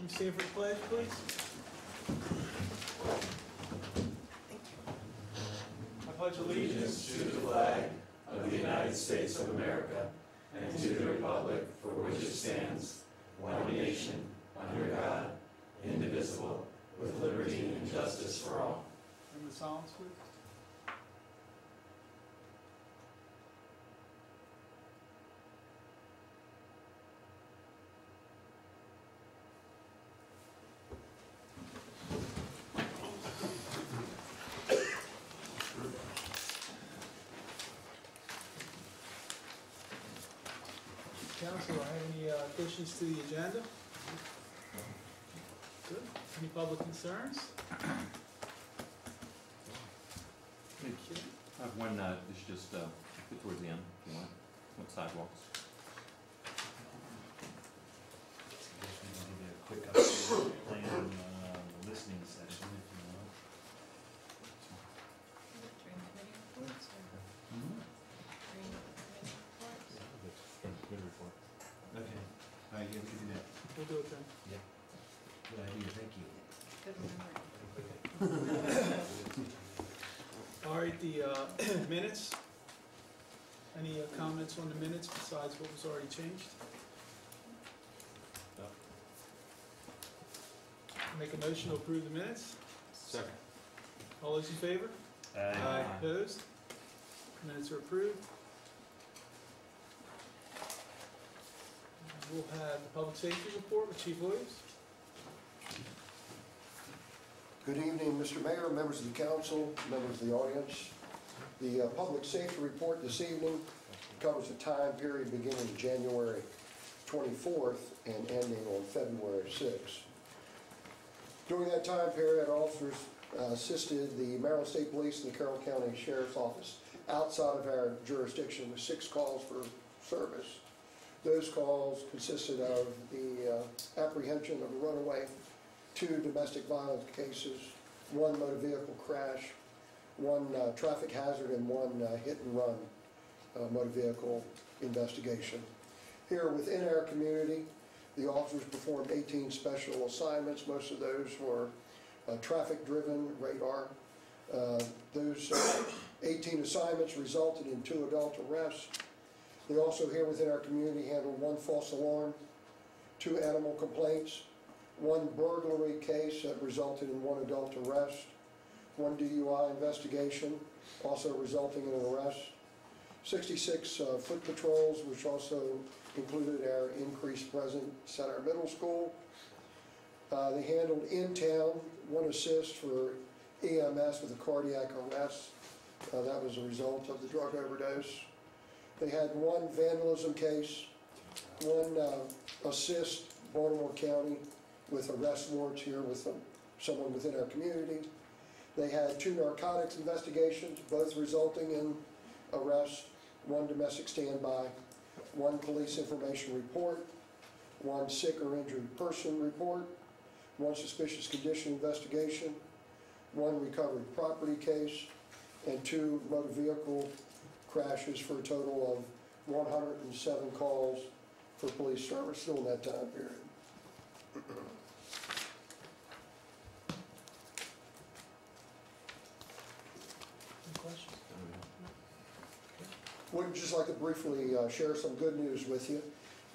you stand for the pledge, please? I pledge allegiance to the flag of the United States of America and to the republic for which it stands, one nation, under God, indivisible, with liberty and justice for all. And the Psalms, please. Council, are any additions to the agenda? Good. Any public concerns? Okay. I have one, this is just put towards the end, if you want sidewalks. Guess we can give you a quick update plan the listening session if you want. Train committee reports or train committee reports? Good report. Okay. All right, you can do that. We'll do it then. Yep. Good idea, thank you. Good memory. All right, the minutes. Any comments on the minutes besides what was already changed? No. Make a motion to approve the minutes. Second. All those in favor? Aye. Opposed? Minutes are approved. We'll have the public safety report with Chief Williams. Good evening, Mr. Mayor, members of the council, members of the audience. The public safety report this evening covers a time period beginning January 24th and ending on February 6th. During that time period, officers assisted the Maryland State Police and the Carroll County Sheriff's Office outside of our jurisdiction with 6 calls for service. Those calls consisted of the apprehension of a runaway, 2 domestic violence cases, 1 motor vehicle crash, 1 traffic hazard, and 1 hit and run motor vehicle investigation. Here within our community, the officers performed 18 special assignments. Most of those were traffic-driven radar. Those 18 assignments resulted in 2 adult arrests. They also here within our community handled 1 false alarm, 2 animal complaints, 1 burglary case that resulted in 1 adult arrest, 1 DUI investigation, also resulting in an arrest, 66 foot patrols, which also included our increased presence at our middle school. They handled in town 1 assist for EMS with a cardiac arrest. That was a result of the drug overdose. They had 1 vandalism case, 1 assist Baltimore County with arrest warrants here with someone within our community. They had 2 narcotics investigations, both resulting in arrest, 1 domestic standby, 1 police information report, 1 sick or injured person report, 1 suspicious condition investigation, 1 recovered property case, and 2 motor vehicle crashes for a total of 107 calls for police service during that time period. Any questions? Would just like to briefly share some good news with you.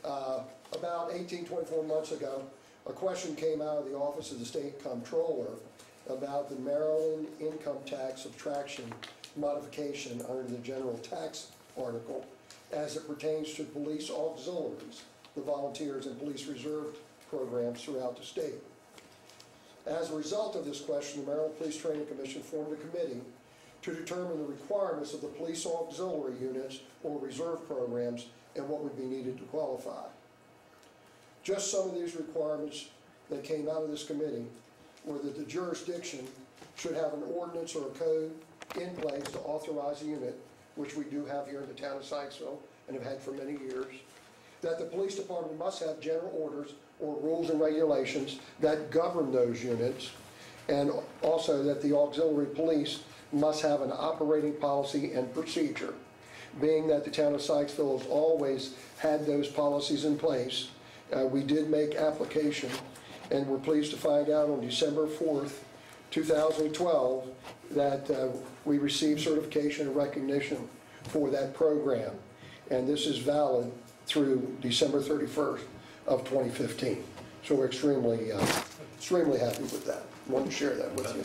About 24 months ago, a question came out of the Office of the State Comptroller about the Maryland income tax subtraction modification under the general tax article as it pertains to police auxiliaries, the volunteers and police reserve programs throughout the state. As a result of this question, the Maryland Police Training Commission formed a committee to determine the requirements of the police auxiliary units or reserve programs and what would be needed to qualify. Just some of these requirements that came out of this committee were that the jurisdiction should have an ordinance or a code in place to authorize a unit, which we do have here in the town of Sykesville and have had for many years, that the police department must have general orders or rules and regulations that govern those units, and also that the auxiliary police must have an operating policy and procedure. Being that the town of Sykesville has always had those policies in place, we did make application And we're pleased to find out on December 4th, 2012, that we received certification and recognition for that program. And this is valid through December 31st of 2015. So we're extremely happy with that. Wanted to share that with you.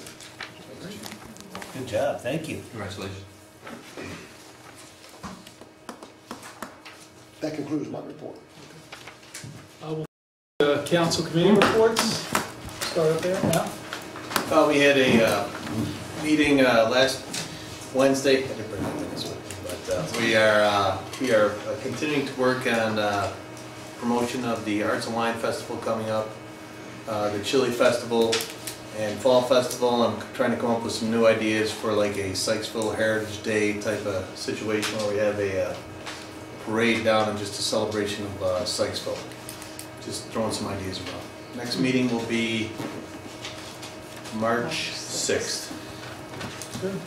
Good job, thank you. Congratulations. That concludes my report. Council committee reports, start up there now. We had a meeting last Wednesday, I didn't bring my minutes with me, but we are continuing to work on promotion of the Arts and Wine Festival coming up, the Chili Festival and Fall Festival. I'm trying to come up with some new ideas for like a Sykesville Heritage Day type of situation where we have a parade down and just a celebration of Sykesville. Just throwing some ideas around. Next meeting will be March 6th. Good.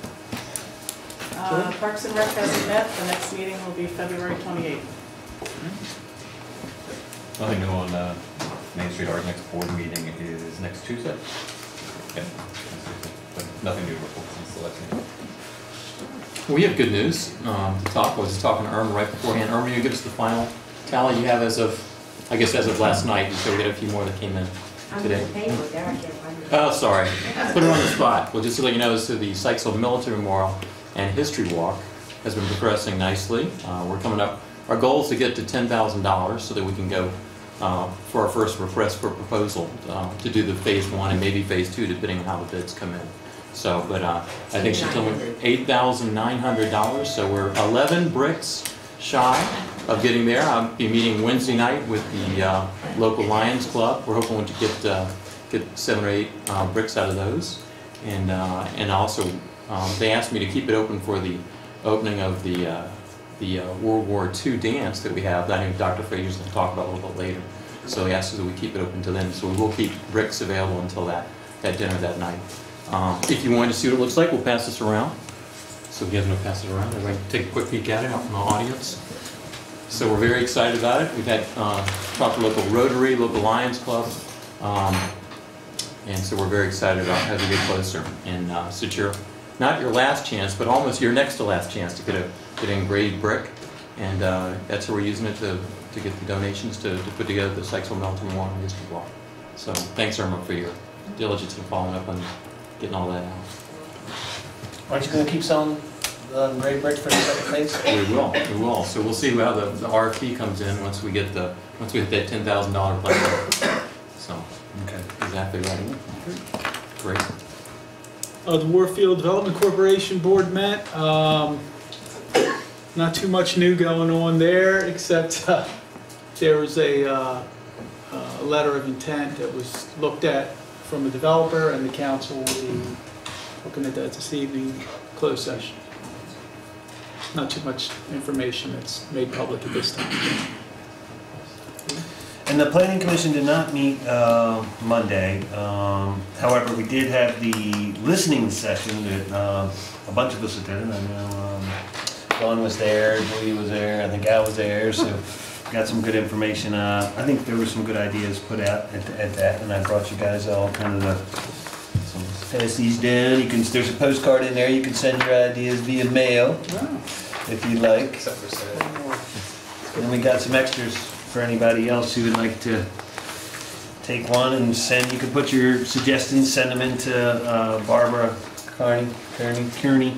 Parks and Rec hasn't met, the next meeting will be February 28th. Nothing new on Main Street. Our next board meeting is next Tuesday. Okay. But nothing new to report since the last meeting. We have good news. I was talking to Irma right beforehand. Irma, you give us the final tally you have as of, I guess as of last night, so we had a few more that came in today. Oh, sorry. Put it on the spot. Well, just to let you know, so the Sykesville Military Memorial and History Walk has been progressing nicely. We're coming up. Our goal is to get to $10,000 so that we can go for our first request for proposal to do the phase 1 and maybe phase 2, depending on how the bids come in. So, but I think she told me $8,900. So we're 11 bricks shy of getting there. I'll be meeting Wednesday night with the local Lions Club. We're hoping to get 7 or 8 bricks out of those, and also they asked me to keep it open for the opening of the World War II dance that we have. That I know Dr. Frazier's going to talk about a little bit later. So he asked us that we keep it open until then. So we will keep bricks available until that dinner that night. If you want to see what it looks like, we'll pass this around. So if you guys want to pass it around, everybody take a quick peek at it out in the audience. So we're very excited about it. We've had talked to local Rotary, local Lions Club, and so we're very excited about as we get closer. And so it's not your last chance, but almost your next to last chance to get an engraved brick, and that's how we're using it to get the donations to put together the Sykesville Military Memorial and History Walk. So thanks, Irma, for your diligence in following up on getting all that out. Aren't you going to keep selling engraved bricks for the second phase? We will. So we'll see how the RFP comes in once we hit that $10,000 budget. So, okay, exactly right. Great. The Warfield Development Corporation Board met. Not too much new going on there, except there was a letter of intent that was looked at from a developer, and the council will be looking at that this evening, closed session. Not too much information that's made public at this time. And the Planning Commission did not meet Monday. However, we did have the listening session that a bunch of us attended. I know Dawn was there, Julie was there, I think Al was there, so got some good information. I think there were some good ideas put out at that, and I brought you guys all kind of pass these down. There's a postcard in there. You can send your ideas via mail if you like. Except for Saturday. And we got some extras for anybody else who would like to take one and send. You can put your suggestions, send them into Barbara Kearney,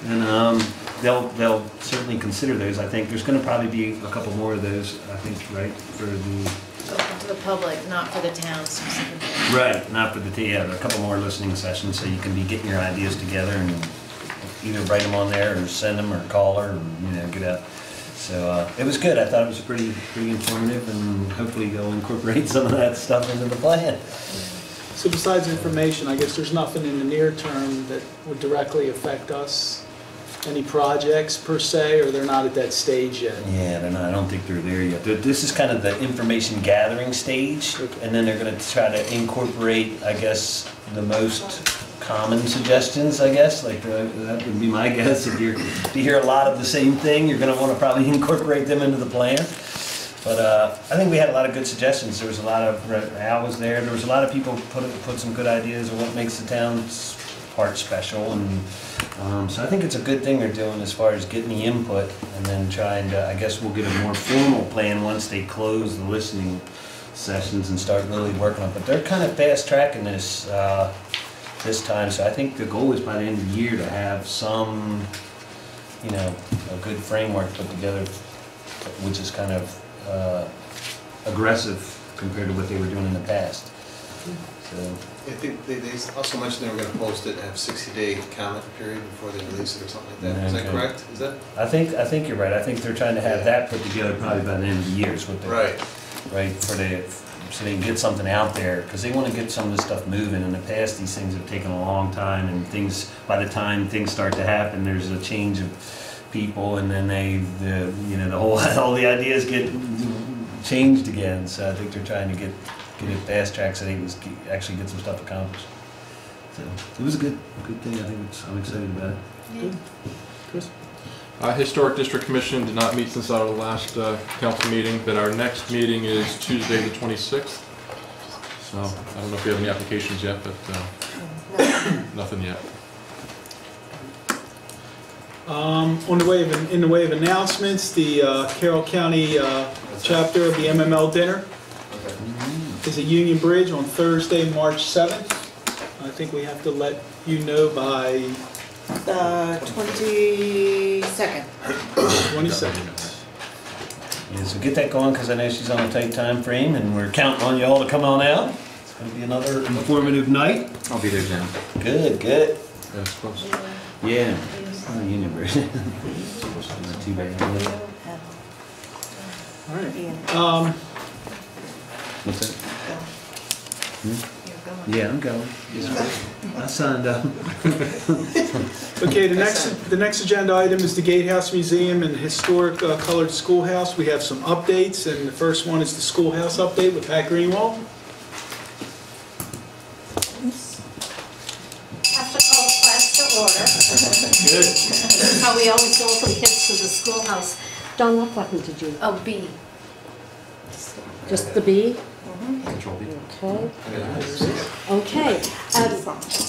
and they'll certainly consider those. I think there's going to probably be a couple more of those. I think, right, for the. Open to the public, not for the town specifically. Right, not for the a couple more listening sessions, so you can be getting your ideas together and either write them on there or send them or call her and get out. So it was good. I thought it was pretty informative, and hopefully they'll incorporate some of that stuff into the plan. So besides information, I guess there's nothing in the near term that would directly affect us. Any projects per se, or they're not at that stage yet? Yeah, they're not. I don't think they're there yet. This is kind of the information gathering stage, and then they're going to try to incorporate, I guess, the most common suggestions. I guess, like that would be my guess. If you hear a lot of the same thing, you're going to want to probably incorporate them into the plan. But I think we had a lot of good suggestions. There was a lot of, Al was there, there was a lot of people put some good ideas of what makes the town's part special. And so I think it's a good thing they're doing as far as getting the input and then trying to, I guess we'll get a more formal plan once they close the listening sessions and start really working on it. But they're kind of fast tracking this this time. So I think the goal is by the end of the year to have some, you know, a good framework put together, which is kind of aggressive compared to what they were doing in the past. So I think they also mentioned they were gonna post it and have 60-day comment period before they release it or something like that. Is that Okay. correct? Is that? I think you're right. I think they're trying to have that put together probably by the end of the year is what they're Right. right so they can get something out there because they want to get some of this stuff moving. In the past, these things have taken a long time, and things by the time things start to happen, there's a change of people, and then all the ideas get changed again. So I think they're trying to get it fast tracked so they can actually get some stuff accomplished. So it was a good thing. I think I'm excited about it. Good. Chris? Historic District Commission did not meet since our last council meeting, but our next meeting is Tuesday the 26th. So I don't know if we have any applications yet, but nothing yet. In the way of announcements, the Carroll County chapter of the MML dinner is at Union Bridge on Thursday, March 7th. I think we have to let you know by The 22nd. 22nd. Yeah, so get that going because I know she's on a tight time frame, and we're counting on you all to come on out. It's going to be another informative night. I'll be there, Jim. Good. Yeah, it's close. Yeah. Oh, Union Bridge. Not too bad. All right. What's that? Yeah, I'm going. I signed up. Okay, the next agenda item is the Gatehouse Museum and Historic Colored Schoolhouse. We have some updates, and the first one is the schoolhouse update with Pat Greenwald. Have to call class to order. Good. This is how we always welcome kids to the schoolhouse. Dawn, what button did you? Oh, B. Just the B? Control B. Okay. Okay.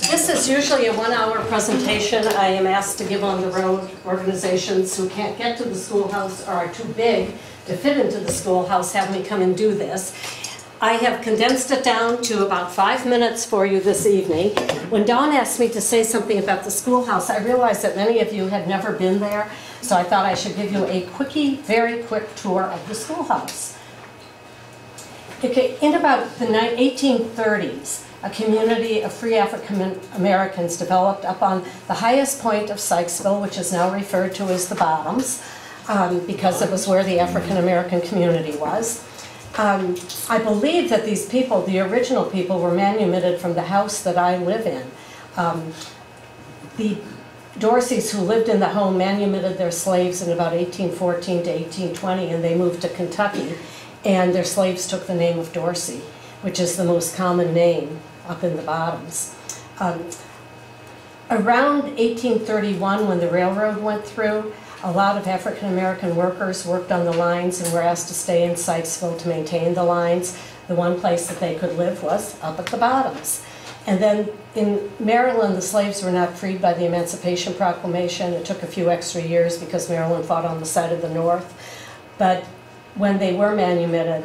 This is usually a 1-hour presentation I am asked to give on the road. Organizations who can't get to the schoolhouse or are too big to fit into the schoolhouse have me come and do this. I have condensed it down to about 5 minutes for you this evening. When Dawn asked me to say something about the schoolhouse, I realized that many of you had never been there, so I thought I should give you a quickie, very quick tour of the schoolhouse. Okay, in about the 1830s, a community of free African Americans developed up on the highest point of Sykesville, which is now referred to as the Bottoms, because it was where the African American community was. I believe that these people, the original people, were manumitted from the house that I live in. The Dorseys who lived in the home manumitted their slaves in about 1814 to 1820, and they moved to Kentucky. And their slaves took the name of Dorsey, which is the most common name up in the Bottoms. Around 1831, when the railroad went through, a lot of African American workers worked on the lines and were asked to stay in Sykesville to maintain the lines. The one place that they could live was up at the Bottoms. And then in Maryland, the slaves were not freed by the Emancipation Proclamation. It took a few extra years because Maryland fought on the side of the North. But when they were manumitted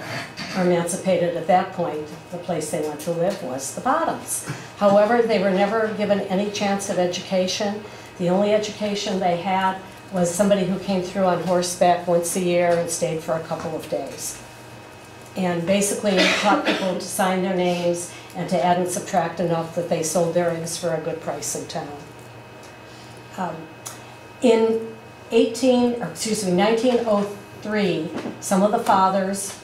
or emancipated at that point, the place they went to live was the Bottoms. However, they were never given any chance of education. The only education they had was somebody who came through on horseback once a year and stayed for a couple of days. And basically taught people to sign their names and to add and subtract enough that they sold their eggs for a good price in town. In 1903, some of the fathers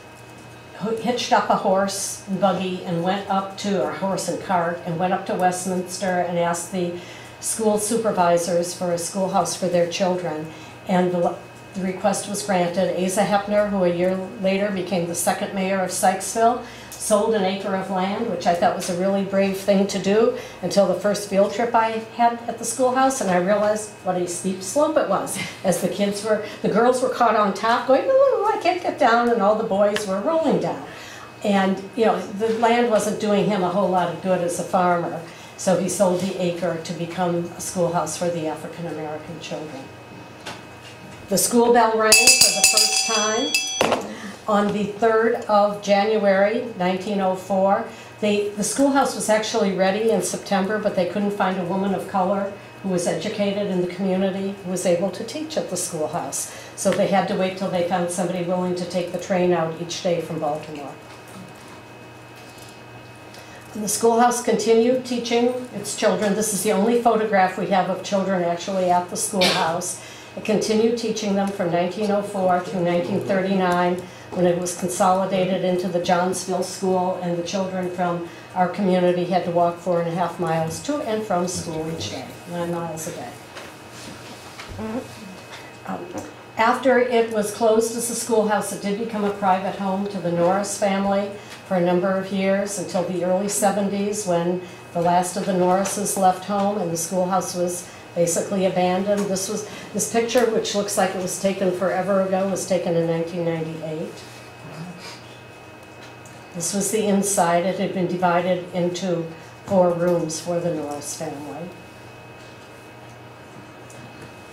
hitched up a horse and buggy and went up to, or horse and cart, and went up to Westminster and asked the school supervisors for a schoolhouse for their children. And the request was granted. Asa Hepner, who a year later became the second mayor of Sykesville, sold an acre of land, which I thought was a really brave thing to do until the first field trip I had at the schoolhouse, and I realized what a steep slope it was. As the girls were caught on top going, "Ooh, I can't get down," and all the boys were rolling down. And, you know, the land wasn't doing him a whole lot of good as a farmer, so he sold the acre to become a schoolhouse for the African American children. The school bell rang for the first time on the 3rd of January, 1904. The schoolhouse was actually ready in September, but they couldn't find a woman of color who was educated in the community who was able to teach at the schoolhouse. So they had to wait till they found somebody willing to take the train out each day from Baltimore. And the schoolhouse continued teaching its children. This is the only photograph we have of children actually at the schoolhouse. It continued teaching them from 1904 through 1939, when it was consolidated into the Johnsville School, and the children from our community had to walk 4.5 miles to and from school each day, 9 miles a day. After it was closed as a schoolhouse, it did become a private home to the Norris family for a number of years, until the early 70s, when the last of the Norrises left home and the schoolhouse was basically abandoned. This picture, which looks like it was taken forever ago, was taken in 1998. This was the inside. It had been divided into 4 rooms for the Norris family.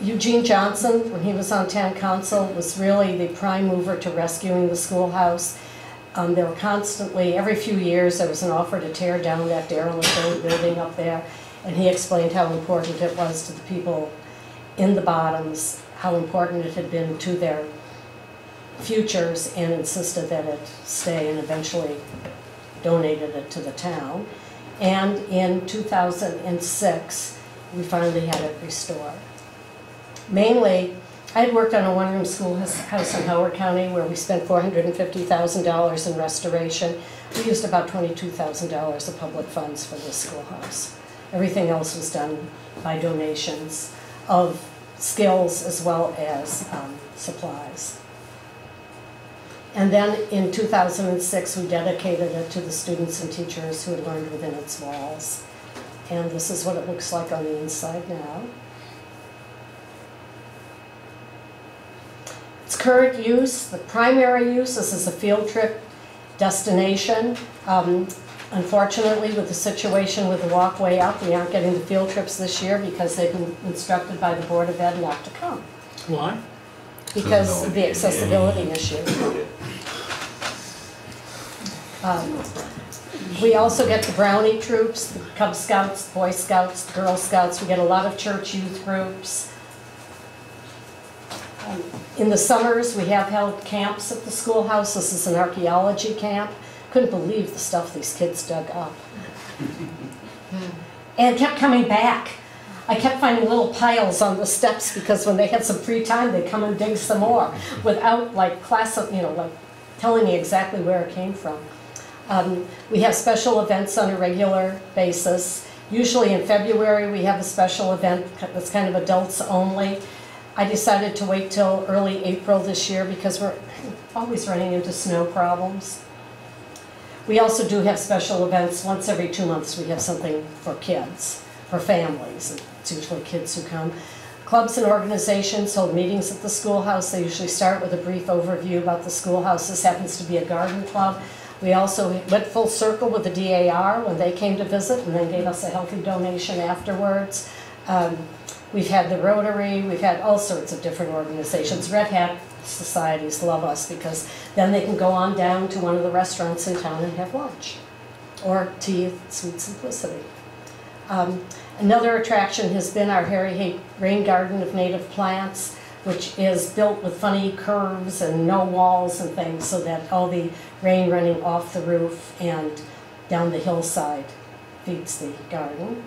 Eugene Johnson, when he was on town council, was really the prime mover to rescuing the schoolhouse. There were constantly, every few years, there was an offer to tear down that derelict old building up there. And he explained how important it was to the people in the bottoms, how important it had been to their futures, and insisted that it stay, and eventually donated it to the town. And in 2006, we finally had it restored. Mainly, I had worked on a one-room schoolhouse in Howard County where we spent $450,000 in restoration. We used about $22,000 of public funds for this schoolhouse. Everything else was done by donations of skills as well as supplies. And then in 2006, we dedicated it to the students and teachers who had learned within its walls. And this is what it looks like on the inside now. Its current use, the primary use, this is a field trip destination. Unfortunately, with the situation with the walkway up, we aren't getting the field trips this year because they've been instructed by the Board of Ed not to come. Why? Because of the accessibility issue. We also get the Brownie troops, the Cub Scouts, Boy Scouts, Girl Scouts. We get a lot of church youth groups. In the summers, we have held camps at the schoolhouse. This is an archaeology camp. Couldn't believe the stuff these kids dug up. And kept coming back. I kept finding little piles on the steps because when they had some free time, they'd come and dig some more without like telling me exactly where it came from. We have special events on a regular basis. Usually in February, we have a special event that's kind of adults only. I decided to wait till early April this year because we're always running into snow problems. We also do have special events. Once every 2 months we have something for kids, for families. It's usually kids who come. Clubs and organizations hold meetings at the schoolhouse. They usually start with a brief overview about the schoolhouse. This happens to be a garden club. We also went full circle with the DAR when they came to visit and then gave us a healthy donation afterwards. We've had the Rotary, we've had all sorts of different organizations. Red Hat societies love us because then they can go on down to one of the restaurants in town and have lunch. Or tea at Sweet Simplicity. Another attraction has been our Harry Haight Rain Garden of Native Plants, which is built with funny curves and no walls and things so that all the rain running off the roof and down the hillside feeds the garden.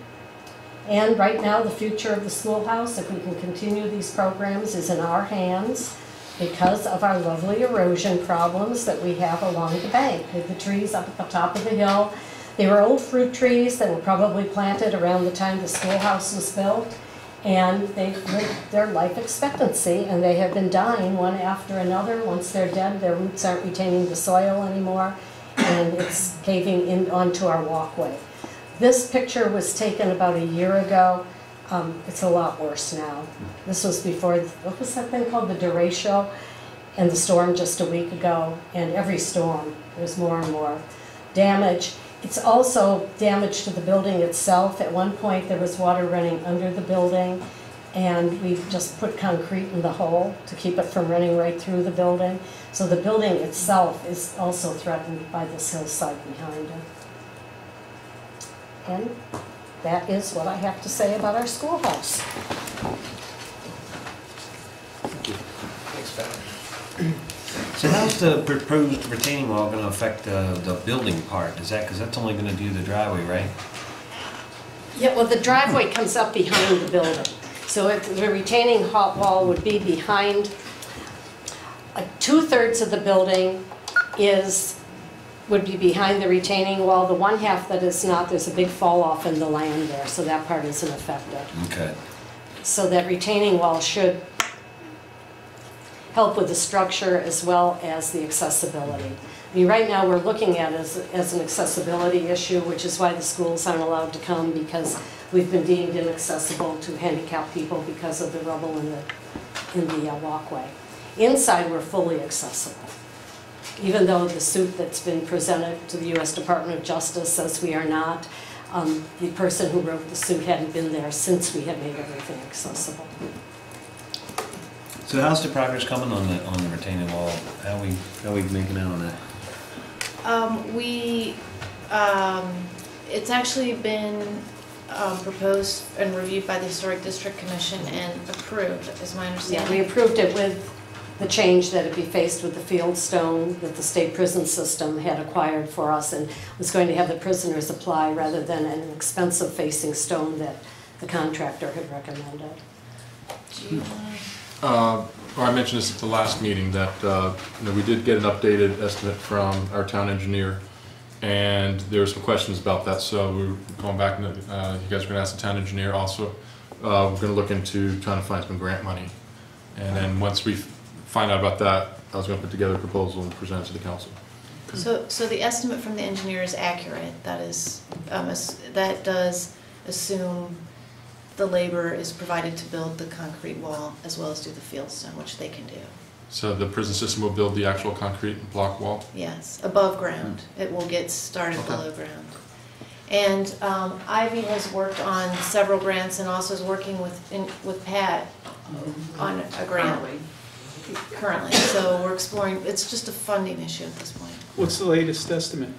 And right now, the future of the schoolhouse, if we can continue these programs, is in our hands because of our lovely erosion problems that we have along the bank. With the trees up at the top of the hill, they were old fruit trees that were probably planted around the time the schoolhouse was built, and they've lived their life expectancy, and they have been dying one after another. Once they're dead, their roots aren't retaining the soil anymore, and it's caving in onto our walkway. This picture was taken about a year ago. It's a lot worse now. This was before, what was that thing called, the derecho? And the storm just a week ago, and every storm, there's more and more damage. It's also damage to the building itself. At one point, there was water running under the building, and we just put concrete in the hole to keep it from running right through the building. So the building itself is also threatened by this hillside behind it. And that is what I have to say about our schoolhouse. Thanks, Pat. So how's the proposed retaining wall going to affect the building part? Is that, because that's only going to do the driveway, right? Yeah, well, the driveway comes up behind the building. So the retaining wall would be behind, 2/3 of the building would be behind the retaining wall. The one half that is not, there's a big fall off in the land there, so that part isn't affected. Okay. So that retaining wall should help with the structure as well as the accessibility. I mean, right now we're looking at it as an accessibility issue, which is why the schools aren't allowed to come, because we've been deemed inaccessible to handicapped people because of the rubble in the walkway. Inside, we're fully accessible. Even though the suit that's been presented to the U.S. Department of Justice says we are not, the person who wrote the suit hadn't been there since we had made everything accessible. So how's the progress coming on the retaining wall? How are we making out on that? It's actually been proposed and reviewed by the Historic District Commission and approved, is my Yeah, understanding. we approved it with the change that it be faced with the field stone that the state prison system had acquired for us and was going to have the prisoners apply rather than an expensive facing stone that the contractor had recommended. Do you want I mentioned this at the last meeting that we did get an updated estimate from our town engineer, and there were some questions about that. So we're going back, and you guys are going to ask the town engineer also. We're going to look into trying to find some grant money, and then once we find out about that, I was going to put together a proposal and present it to the council. So the estimate from the engineer is accurate. That is, that does assume the labor is provided to build the concrete wall as well as do the field stone, which they can do. So the prison system will build the actual concrete block wall? Yes, above ground. It will get started below ground. And Ivy has worked on several grants and also is working with Pat on a grant currently. So we're exploring, it's just a funding issue at this point. What's the latest estimate?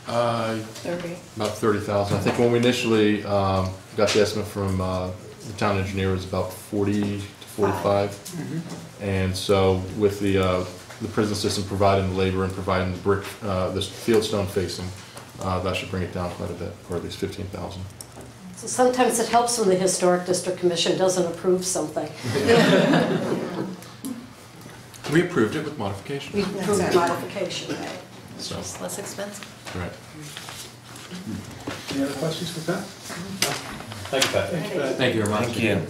30. About 30,000. I think when we initially got the estimate from the town engineer, it was about 40 to 45. Mm-hmm. And so with the prison system providing the labor and providing the brick, this field stone facing, that should bring it down quite a bit, or at least 15,000. So sometimes it helps when the Historic District Commission doesn't approve something. We approved it with modification. We approved the modification, right? It's So. just less expensive. Right. Any other questions for Pat? Thank you, Pat. Thank you, Pat. Thank you very much. Thank you.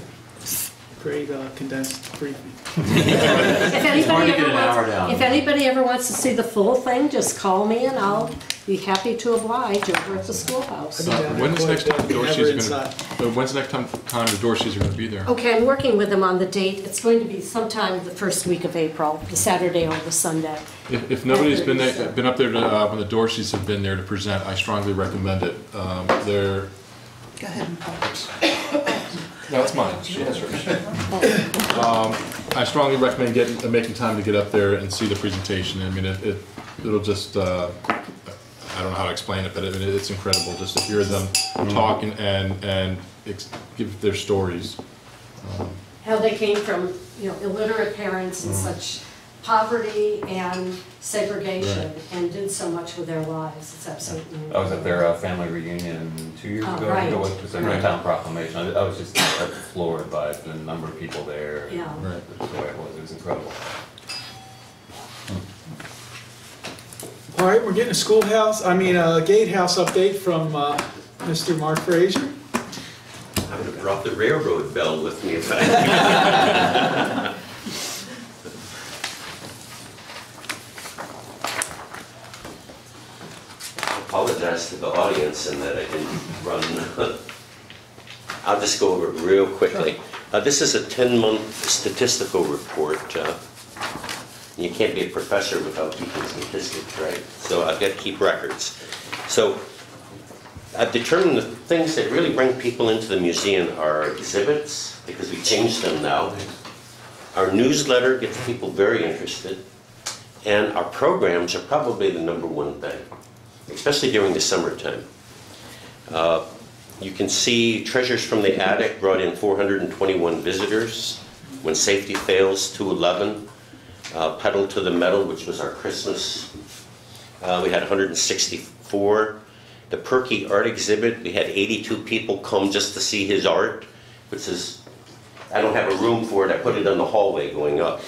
Great condensed briefing. If hard to get anybody an hour down. if anybody ever wants to see the full thing, just call me and I'll be happy to oblige over at the schoolhouse. When's the next time the Never Dorseys inside. when's the next time the Dorseys are going to be there? Okay, I'm working with them on the date. It's going to be sometime the first week of April, the Saturday or the Sunday. If nobody's been up there when the Dorseys have been there to present, I strongly recommend it. They're Go ahead and pause. No, it's mine. She has hers. I strongly recommend making time to get up there and see the presentation. I mean, it'll just, I don't know how to explain it, but it's incredible just to hear them talk and give their stories. How they came from, illiterate parents and such poverty and segregation and did so much with their lives. It's absolutely I was at their family reunion 2 years ago. right. It was a Right. town proclamation. I was just floored by the number of people there. And Yeah. Right. the way it was incredible. All right, we're getting a gatehouse update from Mr. Mark Frazier. I would have brought the railroad bell with me if I. apologize to the audience in that I didn't run. I'll just go over it real quickly. This is a 10-month statistical report. You can't be a professor without keeping statistics, right? So I've got to keep records. So I've determined the things that really bring people into the museum are exhibits, because we changed them now. Our newsletter gets people very interested. And our programs are probably the #1 thing, especially during the summertime. You can see Treasures from the Attic brought in 421 visitors. When Safety Fails, 211. Pedal to the Metal, which was our Christmas, we had 164. The Perky Art Exhibit, we had 82 people come just to see his art, which is, I don't have a room for it, I put it in the hallway going up.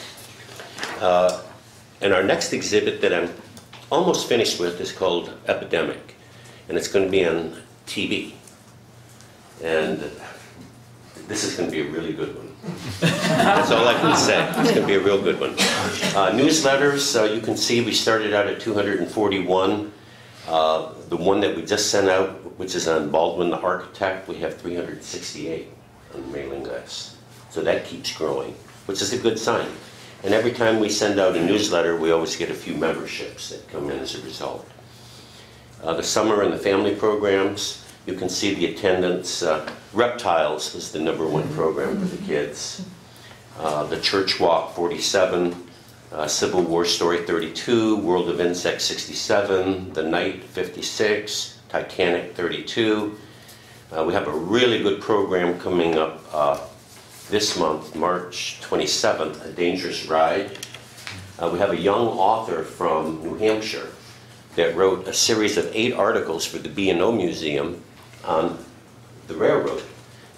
And our next exhibit that I'm almost finished with is called Epidemic, and it's going to be on TV. And this is going to be a really good one. That's all I can say. It's going to be a real good one. Newsletters, you can see we started out at 241. The one that we just sent out, which is on Baldwin the Architect, we have 368 on the mailing list. So that keeps growing, which is a good sign. And every time we send out a newsletter, we always get a few memberships that come in as a result. The summer and the family programs, you can see the attendance. Reptiles was the #1 program for the kids. The Church Walk, 47. Civil War Story, 32. World of Insects, 67. The Night, 56. Titanic, 32. We have a really good program coming up this month, March 27th, A Dangerous Ride. We have a young author from New Hampshire that wrote a series of 8 articles for the B&O Museum on the railroad.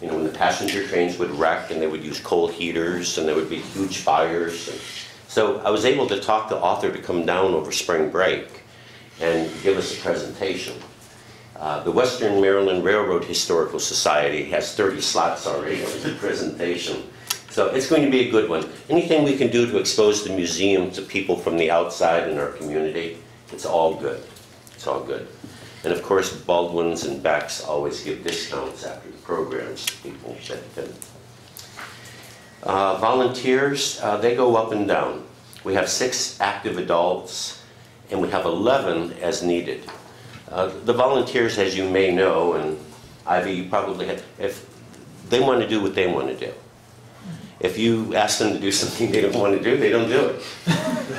You know, when the passenger trains would wreck and they would use coal heaters and there would be huge fires. So I was able to talk the author to come down over spring break and give us a presentation. The Western Maryland Railroad Historical Society has 30 slots already for the presentation. So it's going to be a good one. Anything we can do to expose the museum to people from the outside in our community, it's all good. It's all good. And of course, Baldwin's and Beck's always give discounts after the programs to people that can. Volunteers, they go up and down. We have 6 active adults, and we have 11 as needed. The volunteers, as you may know, and Ivy, you probably have, if they want to do what they want to do. If you ask them to do something they don't want to do, they don't do it.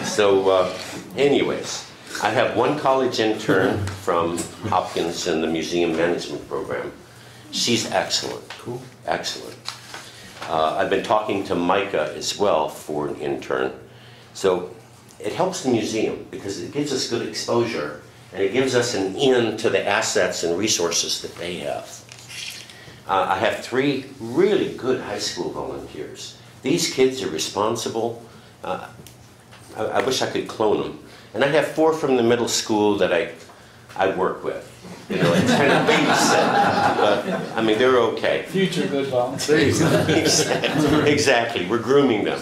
So anyways, I have 1 college intern from Hopkins in the museum management program. She's excellent. Cool. Excellent. I've been talking to Micah as well for an intern. So it helps the museum because it gives us good exposure and it gives us an in to the assets and resources that they have. I have 3 really good high school volunteers. These kids are responsible. I wish I could clone them. And I have 4 from the middle school that I work with. You know, it's kind of babysit. But, I mean, they're okay. Future good volunteers. Exactly. We're grooming them.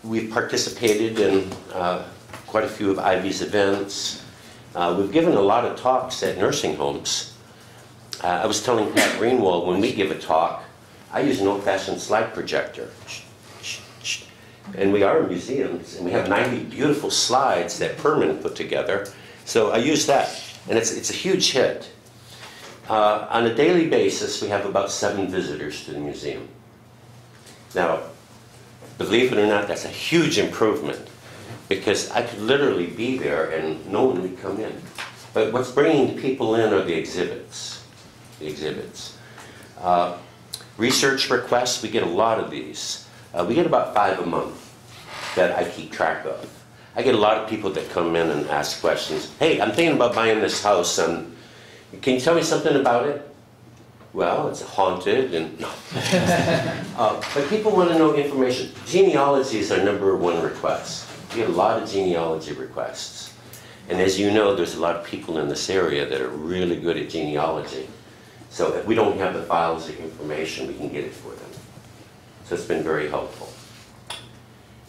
We've participated in quite a few of Ivy's events. We've given a lot of talks at nursing homes. I was telling Pat Greenwald, when we give a talk, I use an old-fashioned slide projector. And we are museums, and we have 90 beautiful slides that Perman put together. So I use that, and it's a huge hit. On a daily basis, we have about 7 visitors to the museum. Now, believe it or not, that's a huge improvement, because I could literally be there and no one would come in. But what's bringing people in are the exhibits. The exhibits. Research requests, we get a lot of these. We get about 5 a month that I keep track of. I get a lot of people that come in and ask questions. Hey, I'm thinking about buying this house, and can you tell me something about it? Well, it's haunted, and no. But people want to know information. Genealogy is our #1 request. We get a lot of genealogy requests. And as you know, there's a lot of people in this area that are really good at genealogy. So if we don't have the files or information, we can get it for them. So it's been very helpful.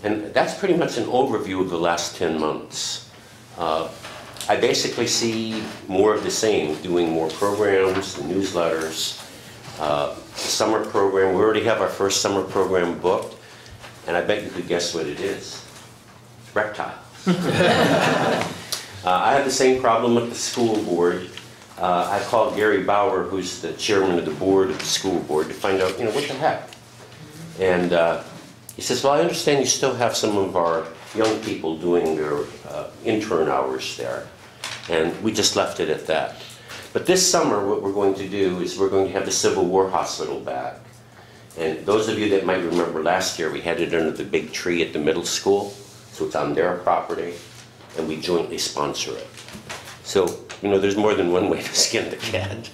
And that's pretty much an overview of the last 10 months. I basically see more of the same, doing more programs, newsletters, summer program. We already have our first summer program booked, and I bet you could guess what it is. Reptiles. I have the same problem with the school board. I called Gary Bauer, who's the chairman of the board of the school board, to find out, what the heck. And he says, well, I understand you still have some of our young people doing their intern hours there. And we just left it at that. But this summer, what we're going to do is we're going to have the Civil War Hospital back. And those of you that might remember last year, we had it under the big tree at the middle school. So it's on their property, and we jointly sponsor it. So, there's more than one way to skin the cat.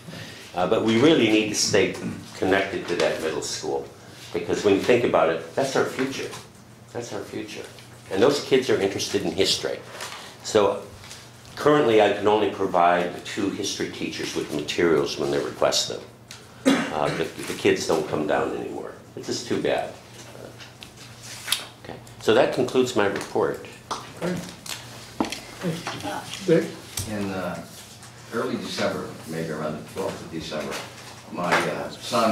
But we really need to stay connected to that middle school. Because when you think about it, that's our future. That's our future. And those kids are interested in history. So currently I can only provide 2 history teachers with materials when they request them. The kids don't come down anymore. It's just too bad. Okay. So that concludes my report. Vic? In early December, maybe around the 12th of December, my son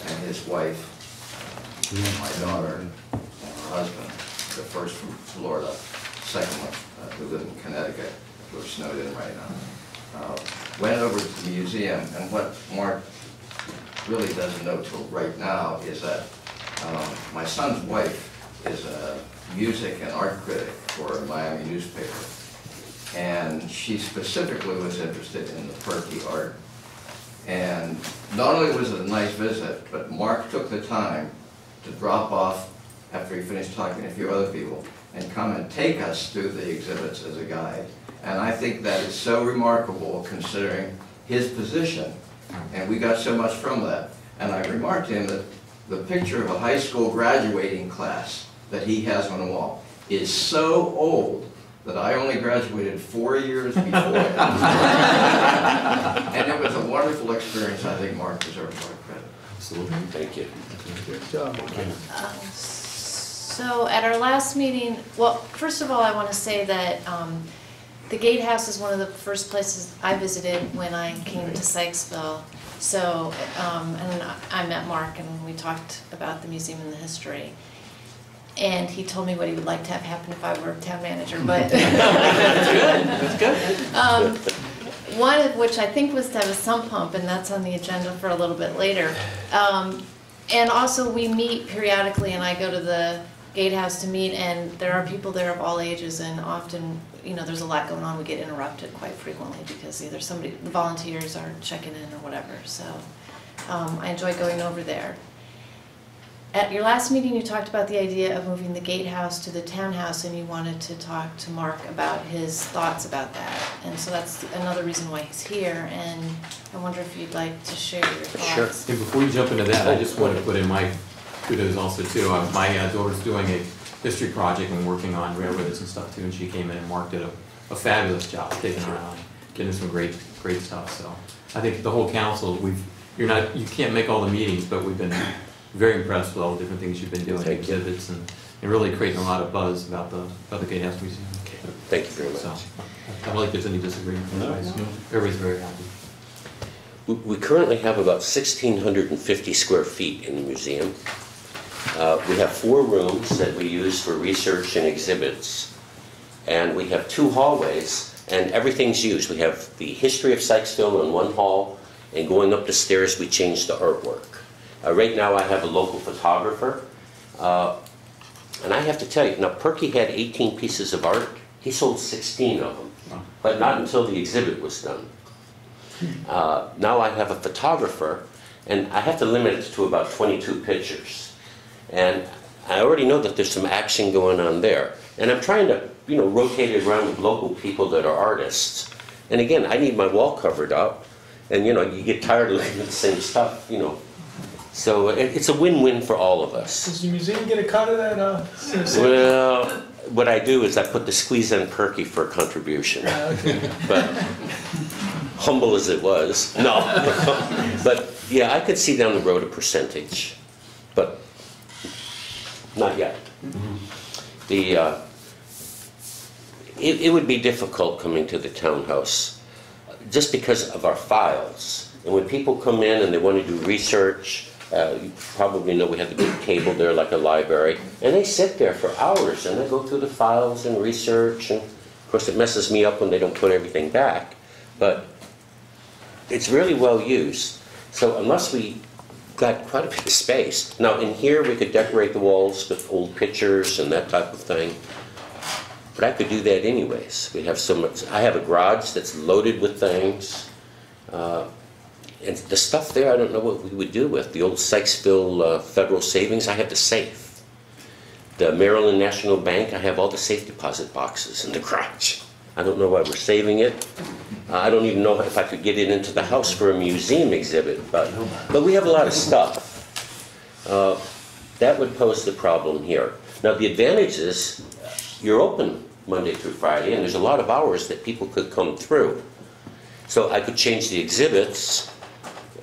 and his wife, my daughter, and her husband, the first from Florida, second one who lived in Connecticut, who are snowed in right now, went over to the museum. And what Mark really doesn't know till right now is that my son's wife is a music and art critic for a Miami newspaper. And she specifically was interested in the Perky art. And not only was it a nice visit, but Mark took the time to drop off after he finished talking to a few other people and come and take us through the exhibits as a guide. And I think that is so remarkable considering his position. And we got so much from that. And I remarked to him that the picture of a high school graduating class that he has on the wall is so old that I only graduated 4 years before him. And it was a wonderful experience. I think Mark deserves our credit. Absolutely. Thank you. Good job. So at our last meeting, well, first of all, I want to say that the Gatehouse is one of the first places I visited when I came to Sykesville. So, and I met Mark and we talked about the museum and the history. And he told me what he would like to have happen if I were town manager, but That's good. one of which I think was to have a sump pump, and that's on the agenda for a little bit later. And also we meet periodically, and I go to the Gatehouse to meet, and there are people there of all ages, and often, there's a lot going on. We get interrupted quite frequently because either the volunteers are checking in or whatever. So I enjoy going over there. At your last meeting, you talked about the idea of moving the Gatehouse to the townhouse, and you wanted to talk to Mark about his thoughts about that. And so that's another reason why he's here, and I wonder if you'd like to share your thoughts. And before you jump into that, I just want to put in my kudos also too. My daughter's doing a history project and working on railroads and stuff too, and she came in and Mark did a fabulous job taking her around, getting some great stuff. So I think the whole council, you can't make all the meetings, but we've been very impressed with all the different things you've been doing, exhibits, and really creating a lot of buzz about the Gatehouse Museum. Okay. Thank you very much. So, I don't think there's any disagreement. Everybody's very happy. We currently have about 1,650 square feet in the museum. We have 4 rooms that we use for research and exhibits. And we have 2 hallways, and everything's used. We have the history of Sykesville in one hall, and going up the stairs we change the artwork. Right now I have a local photographer, and I have to tell you, now Perky had 18 pieces of art. He sold 16 of them, but not until the exhibit was done. Now I have a photographer, and I have to limit it to about 22 pictures. And I already know that there's some action going on there. And I'm trying to, rotate it around with local people that are artists. And again, I need my wall covered up, and you get tired of looking at the same stuff, So it's a win-win for all of us. Does the museum get a cut of that? Well, what I do is I put the squeeze on Perky for a contribution. Okay. But humble as it was, no. But yeah, I could see down the road a percentage, but not yet. it would be difficult coming to the townhouse, just because of our files. And when people come in and they want to do research, you probably know we have the big table there like a library, and they sit there for hours and they go through the files and research, and of course it messes me up when they don't put everything back, but it's really well used. So unless we got quite a bit of space. Now in here we could decorate the walls with old pictures and that type of thing, but I could do that anyways. We have so much. I have a garage that's loaded with things. And the stuff there, I don't know what we would do with. The old Sykesville Federal Savings, I have the safe. The Maryland National Bank, I have all the safe deposit boxes in the garage. I don't know why we're saving it. I don't even know if I could get it into the house for a museum exhibit, but we have a lot of stuff. That would pose the problem here. Now the advantage is you're open Monday through Friday, and there's a lot of hours that people could come through. So I could change the exhibits.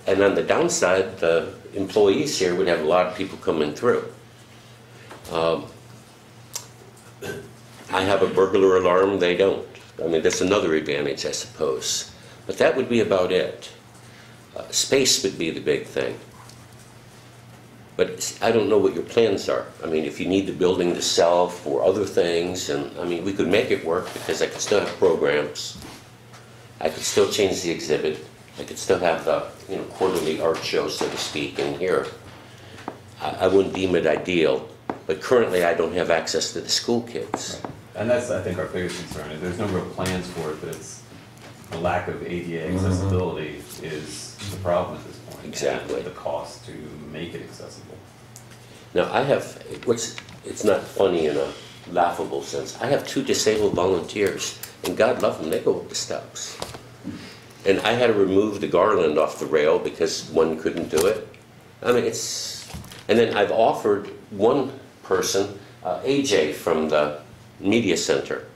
And on the downside, the employees here would have a lot of people coming through. I have a burglar alarm, they don't. I mean, that's another advantage, I suppose. But that would be about it. Space would be the big thing. But I don't know what your plans are. I mean, if you need the building to sell for other things, and I mean, we could make it work because I could still have programs. I could still change the exhibit. I could still have the quarterly art show, so to speak, in here. I wouldn't deem it ideal, but currently I don't have access to the school kids. Right. And that's, I think, our biggest concern. There's no real plans for it, but it's the lack of ADA accessibility is the problem at this point. Exactly. And the cost to make it accessible. Now I have, it's not funny in a laughable sense, I have 2 disabled volunteers, and God love them, they go up the steps. And I had to remove the garland off the rail because one couldn't do it. I mean, and then I've offered one person, AJ from the media center.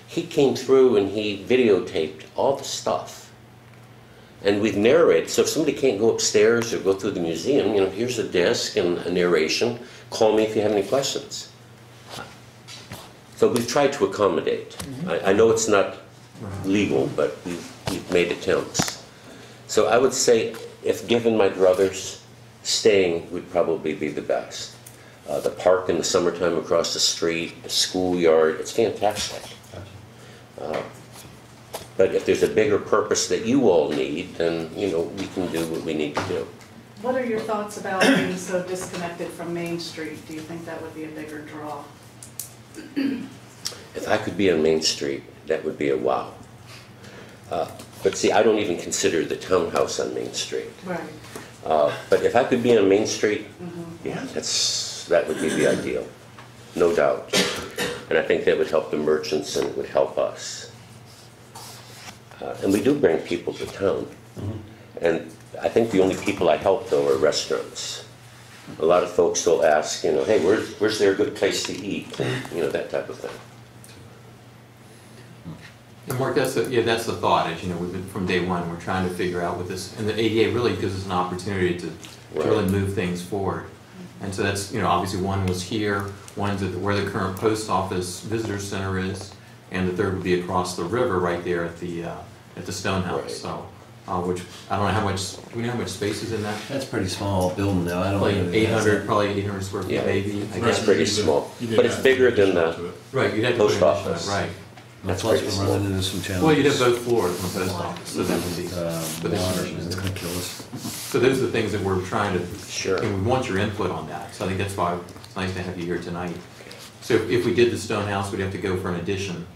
He came through and he videotaped all the stuff. And we've narrated, so if somebody can't go upstairs or go through the museum, here's a disc and a narration. Call me if you have any questions. So we've tried to accommodate. I know it's not legal, but we've made attempts. So I would say, if given my druthers, staying would probably be the best. The park in the summertime across the street, the schoolyard, it's fantastic. But if there's a bigger purpose that you all need, then we can do what we need to do. What are your thoughts about being so disconnected from Main Street? Do you think that would be a bigger draw? If I could be on Main Street, that would be a wow. But see, I don't even consider the townhouse on Main Street. Right. But if I could be on Main Street, yeah, that would be the ideal, no doubt. And I think that would help the merchants and it would help us. And we do bring people to town. And I think the only people I help, though, are restaurants. A lot of folks will ask, hey, where's there a good place to eat? And, that type of thing. And Mark, that's the thought. As we've been from day one, we're trying to figure out with this, and the ADA really gives us an opportunity to really move things forward. And so that's, obviously one was here, one's at where the current post office visitor center is, and the third would be across the river right there at the Stone House. Right. So, which I don't know how much. Do we know how much space is in that? That's a pretty small building though. I don't know. Probably 800 square feet, maybe. I It's guess. pretty small, but it's bigger than the Right, you'd have to post put an addition, office. right. That's Plus pretty we're running small. into some challenges. Well, you'd have both floors in the post office, so that would be. Water, it's gonna kill us. So those are the things that we're trying to. Sure. And we want your input on that. So I think that's why it's nice to have you here tonight. So if we did the stone house, we'd have to go for an addition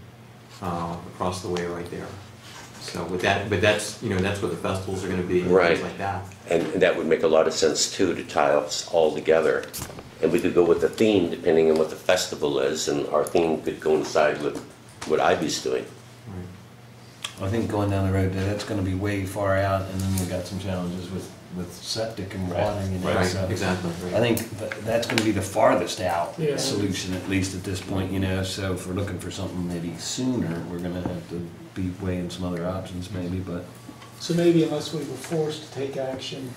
across the way right there. So with that, but that's that's where the festivals are going to be and Right. things like that. And that would make a lot of sense too, to tie us all together. And we could go with the theme depending on what the festival is, and our theme could coincide with what Ivy's doing. I think going down the road there, that's gonna be way far out, and then we got some challenges with septic and watering and Right, so. exactly. Right. I think that's gonna be the farthest out Yeah. solution, at least at this point, so if we're looking for something maybe sooner, we're gonna have to be weighing some other options maybe, but. So maybe unless we were forced to take action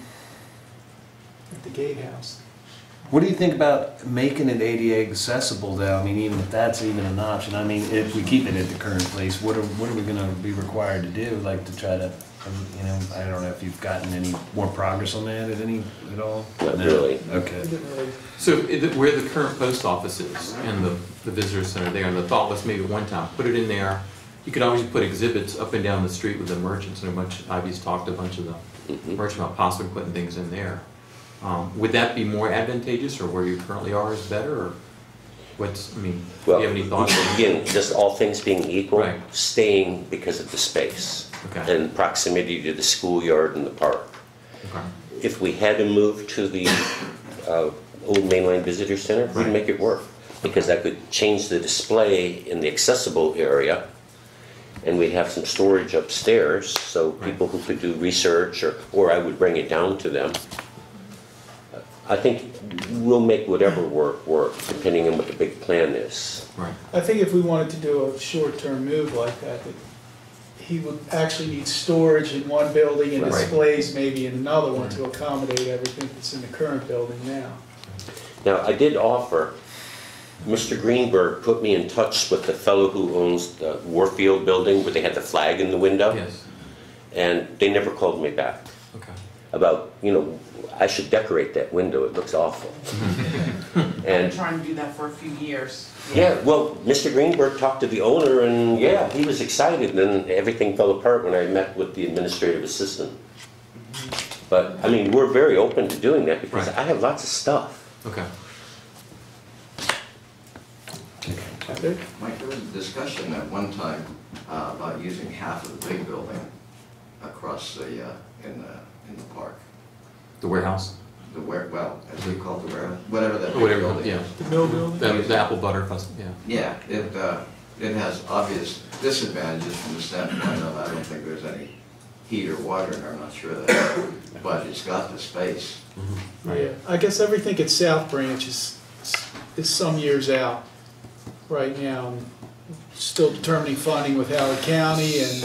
at the gatehouse, What do you think about making it ADA accessible though? I mean, even if that's even an option, I mean, if we keep it at the current place, what are we gonna be required to do, like to try to, you know, I don't know if you've gotten any more progress on that at all? Not No? really. Okay. So where the current post office is and the visitor center there, and the thought was maybe one time, put it in there. You could always put exhibits up and down the street with the merchants, and Ivy's talked to a bunch of the merchants about possibly putting things in there. Would that be more advantageous, or where you currently are is better, or what's, I mean, do you have any thoughts? Again, just all things being equal, Right. staying because of the space Okay. and proximity to the schoolyard and the park. Okay. If we had to move to the old mainline visitor center, we'd Right. make it work, because that could change the display in the accessible area, and we'd have some storage upstairs, so Right. people who could do research, or I would bring it down to them. I think we'll make whatever work, depending on what the big plan is. Right. I think if we wanted to do a short-term move like that, that he would actually need storage in one building and Right. displays maybe in another one to accommodate everything that's in the current building now. Now, I did offer, Mr. Greenberg put me in touch with the fellow who owns the Warfield building where they had the flag in the window. Yes. And they never called me back Okay. about, you know, I should decorate that window, it looks awful. And Trying to do that for a few years. yeah, well, Mr. Greenberg talked to the owner and yeah, he was excited, and then everything fell apart when I met with the administrative assistant. But, I mean, we're very open to doing that because Right. I have lots of stuff. Okay. Okay? Mike, there was a discussion at one time about using half of the big building across the, in the park. The warehouse? Well, as we call it, the warehouse, whatever that big Whatever, building yeah. is. The mill building? The apple butter, yeah. Yeah, it has obvious disadvantages from the standpoint of, I don't think there's any heat or water in there, I'm not sure of that, but it's got the space. Yeah, I guess everything at South Branch is some years out right now. I'm still determining funding with Howard County and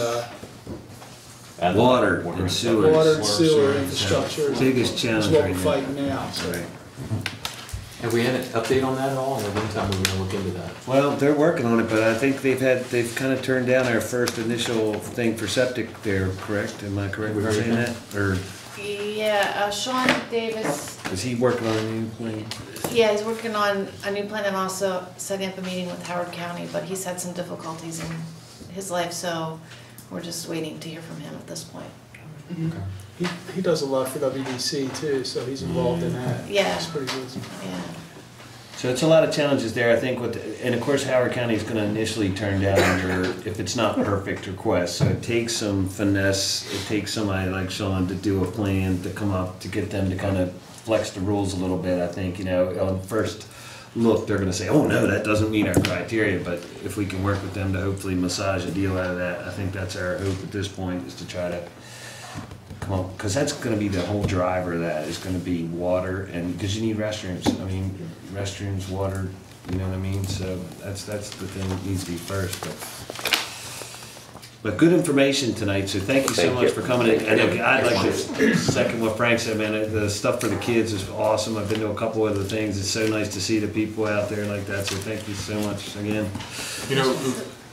Water and sewer. water and sewer infrastructure is Biggest challenge what we're right now. fighting now. So. Right. Have we had an update on that at all? Or one time we were gonna look into that? Well, they're working on it, but I think they've kind of turned down our first initial thing for septic there, correct? Am I correct in saying that? Or Yeah, Sean Davis, is he working on a new plan? yeah, he's working on a new plan and also setting up a meeting with Howard County, but he's had some difficulties in his life, so we're just waiting to hear from him at this point. He does a lot for WDC too, so he's involved in that. Yeah. It's pretty good. Yeah. So it's a lot of challenges there, I think, and of course Howard County is going to initially turn down your, if it's not perfect, request. So it takes some finesse, it takes somebody like Sean to do a plan, to come up, to get them to kind of flex the rules a little bit. I think, you know, on first look, they're going to say, oh no, that doesn't meet our criteria, but if we can work with them to hopefully massage a deal out of that, I think that's our hope at this point, is to try to come up, because that's going to be the whole driver of that, is going to be water, and because you need restrooms. I mean, restrooms, water, you know what I mean? So that's the thing that needs to be first. But good information tonight, so thank you so Thank much you. for coming in. And Thank you. I'd like to second what Frank said, man, the stuff for the kids is awesome. I've been to a couple other things. It's so nice to see the people out there like that, so thank you so much again. You know,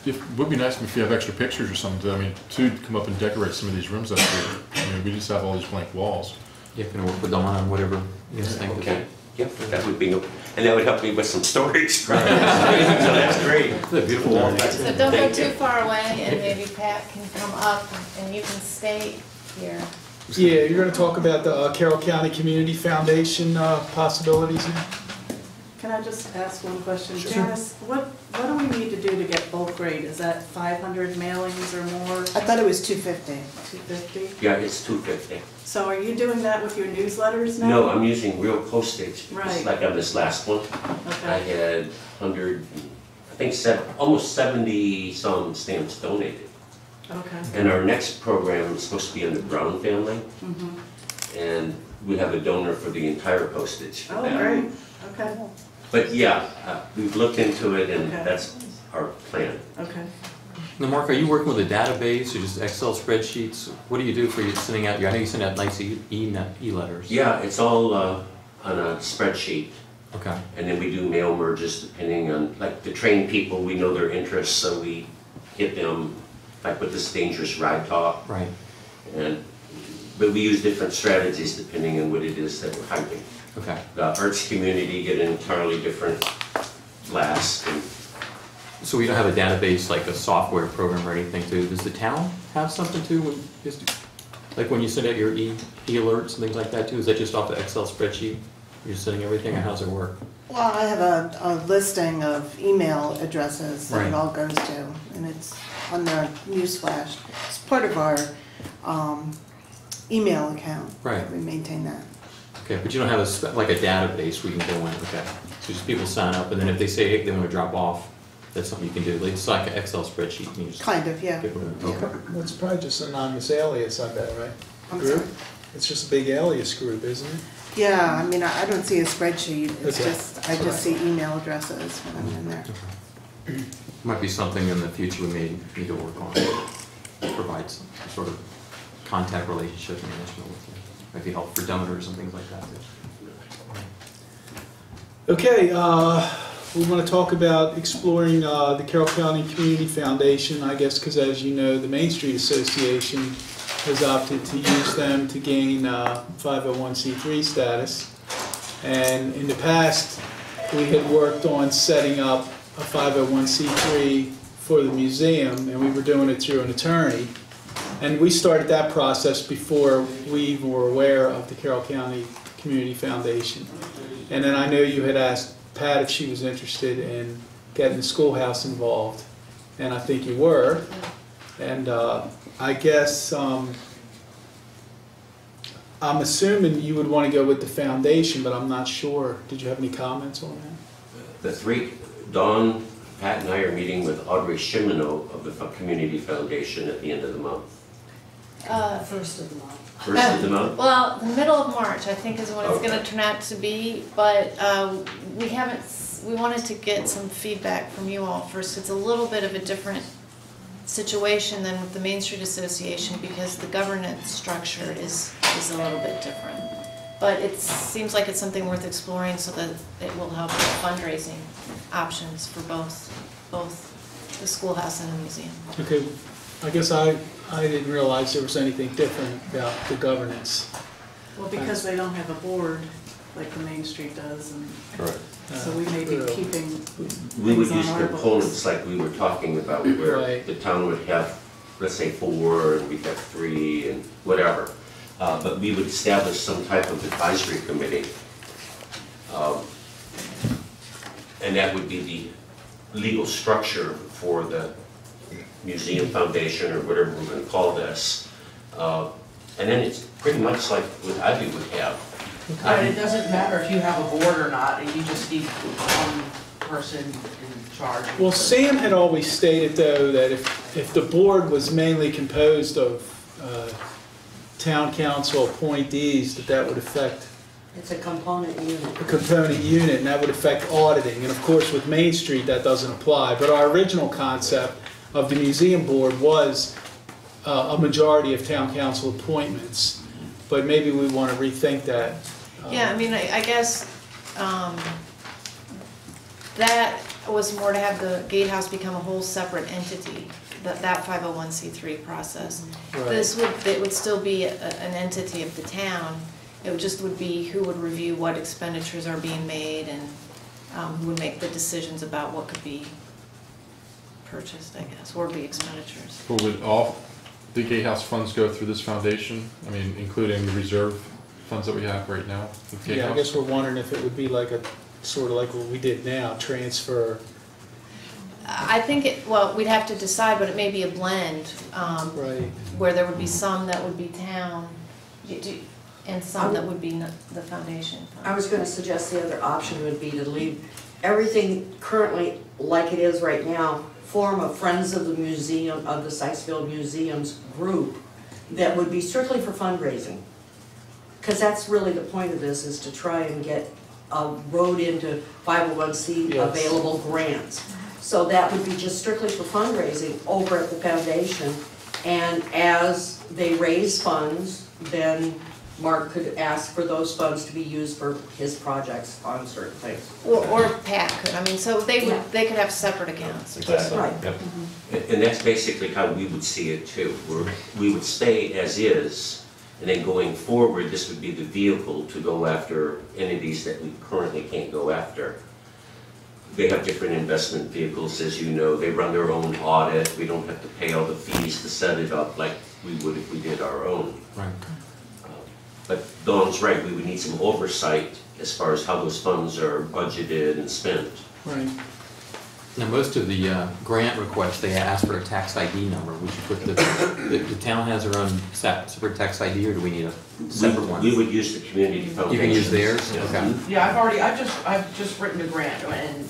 it would be nice if you have extra pictures or something, I mean, to come up and decorate some of these rooms up here. I mean, we just have all these blank walls. Yeah, can work with Dawn on whatever you guys think. Okay, yep, that would be, and that would help me with some storage. So that's great. It's a beautiful wall. So don't go too far away, and maybe Pat can come up and you can stay here. Yeah, you're gonna talk about the Carroll County Community Foundation possibilities. Can I just ask one question? Janice, what do we need to do to get bulk rate? Is that 500 mailings or more? I thought it was 250. 250? Yeah, it's 250. So are you doing that with your newsletters now? No, I'm using real postage. Right. Just like on this last one, I Okay. had 100, I think almost 70 some stamps donated. Okay. And our next program is supposed to be on the Brown family, and we have a donor for the entire postage for Oh, that. great. Okay. But yeah, we've looked into it, and Okay. that's our plan. Okay. Now, Mark, are you working with a database or just Excel spreadsheets? What do you do for you sending out I know you send out nice e-letters. Yeah, it's all on a spreadsheet. Okay. And then we do mail merges depending on, like the trained people, we know their interests, so we hit them, like with this dangerous ride talk. Right. But we use different strategies depending on what it is that we're hyping. Okay. The arts community get an entirely different blast. And So we don't have a database, like a software program or anything too. Does the town have something too? Like when you send out your e-alerts and things like that too, is that just off the Excel spreadsheet? You're sending everything, or how's it work? Well, I have a listing of email addresses that Right. it all goes to, and it's on the newsflash. It's part of our email account. Right. We maintain that. Okay, but you don't have like a database where you can go in, okay? So just people sign up, and then if they say, hey, they want to drop off, that's something you can do. It's like an Excel spreadsheet. And you just Kind of, yeah. get rid of it. Okay. It's probably just an anonymous alias, I bet, right? I'm Group? sorry. It's just a big alias group, isn't it? Yeah, I mean, I don't see a spreadsheet. It's Okay. just, I just see email addresses when I'm in there. Might be something in the future we may need to work on. Provide some sort of contact relationship management with you. Might be helpful for donors and things like that. Okay, we want to talk about exploring the Carroll County Community Foundation, I guess, because as you know, the Main Street Association has opted to use them to gain 501c3 status. And in the past, we had worked on setting up a 501c3 for the museum, and we were doing it through an attorney. And we started that process before we even were aware of the Carroll County Community Foundation. And then I know you had asked Pat if she was interested in getting the schoolhouse involved, and I think you were. And I guess I'm assuming you would want to go with the foundation, but I'm not sure. Did you have any comments on that? Dawn, Pat and I are meeting with Audrey Shimano of the Community Foundation at the end of the month. First of the month. First of the month? Well, the middle of March, I think, is when it's Okay. gonna turn out to be, but we wanted to get some feedback from you all first. It's a little bit of a different situation than with the Main Street Association because the governance structure is a little bit different. But it seems like it's something worth exploring so that it will help with fundraising options for both the schoolhouse and the museum. Okay, I guess I didn't realize there was anything different about the governance. Well, because they don't have a board like the Main Street does, and Correct. so we may be keeping We would things on use our components books. like we were talking about where Right. the town would have, let's say 4 and we'd have 3 and whatever. But we would establish some type of advisory committee. And that would be the legal structure for the museum foundation or whatever we're going to call this. And then it's pretty much like what Ivy would have. But it doesn't matter if you have a board or not, you just need one person in charge. Well, Sam had always stated, though, that if the board was mainly composed of town council appointees, that would affect It's a component unit. a component unit, and that would affect auditing. And of course, with Main Street, that doesn't apply. But our original concept of the museum board was a majority of town council appointments. But maybe we want to rethink that. Yeah, I mean, I guess that was more to have the gatehouse become a whole separate entity, that 501c3 process. Right. It would still be an entity of the town. It would be who would review what expenditures are being made and who would make the decisions about what could be purchased, I guess, or be expenditures. But would all the Gatehouse funds go through this foundation? I mean, including the reserve funds that we have right now with Yeah, I Gatehouse? guess we're wondering if it would be like sort of like what we did now, transfer. I think we'd have to decide, but it may be a blend, Right. where there would be some that would be town, and some that would be the foundation. I was going to suggest the other option would be to leave everything currently like it is right now, form a Friends of the Museum, of the Sykesville Museums group that would be strictly for fundraising. Because that's really the point of this, is to try and get a road into 501c Yes. available grants. So that would be just strictly for fundraising over at the foundation. And as they raise funds, then Mark could ask for those funds to be used for his projects on certain things. Or Pat could, I mean, so they could have separate accounts. Right. Yep. And that's basically how we would see it too. We would stay as is, and then going forward, this would be the vehicle to go after entities that we currently can't go after. They have different investment vehicles, as you know. They run their own audit. We don't have to pay all the fees to set it up like we would if we did our own. Right. But Dawn's right, we would need some oversight as far as how those funds are budgeted and spent. Right. Now, most of the grant requests, they ask for a tax ID number. We should put the town has their own separate tax ID, or do we need a separate one? We would use the community foundation. You can use theirs? Yeah. Okay. Yeah, I've just written a grant, and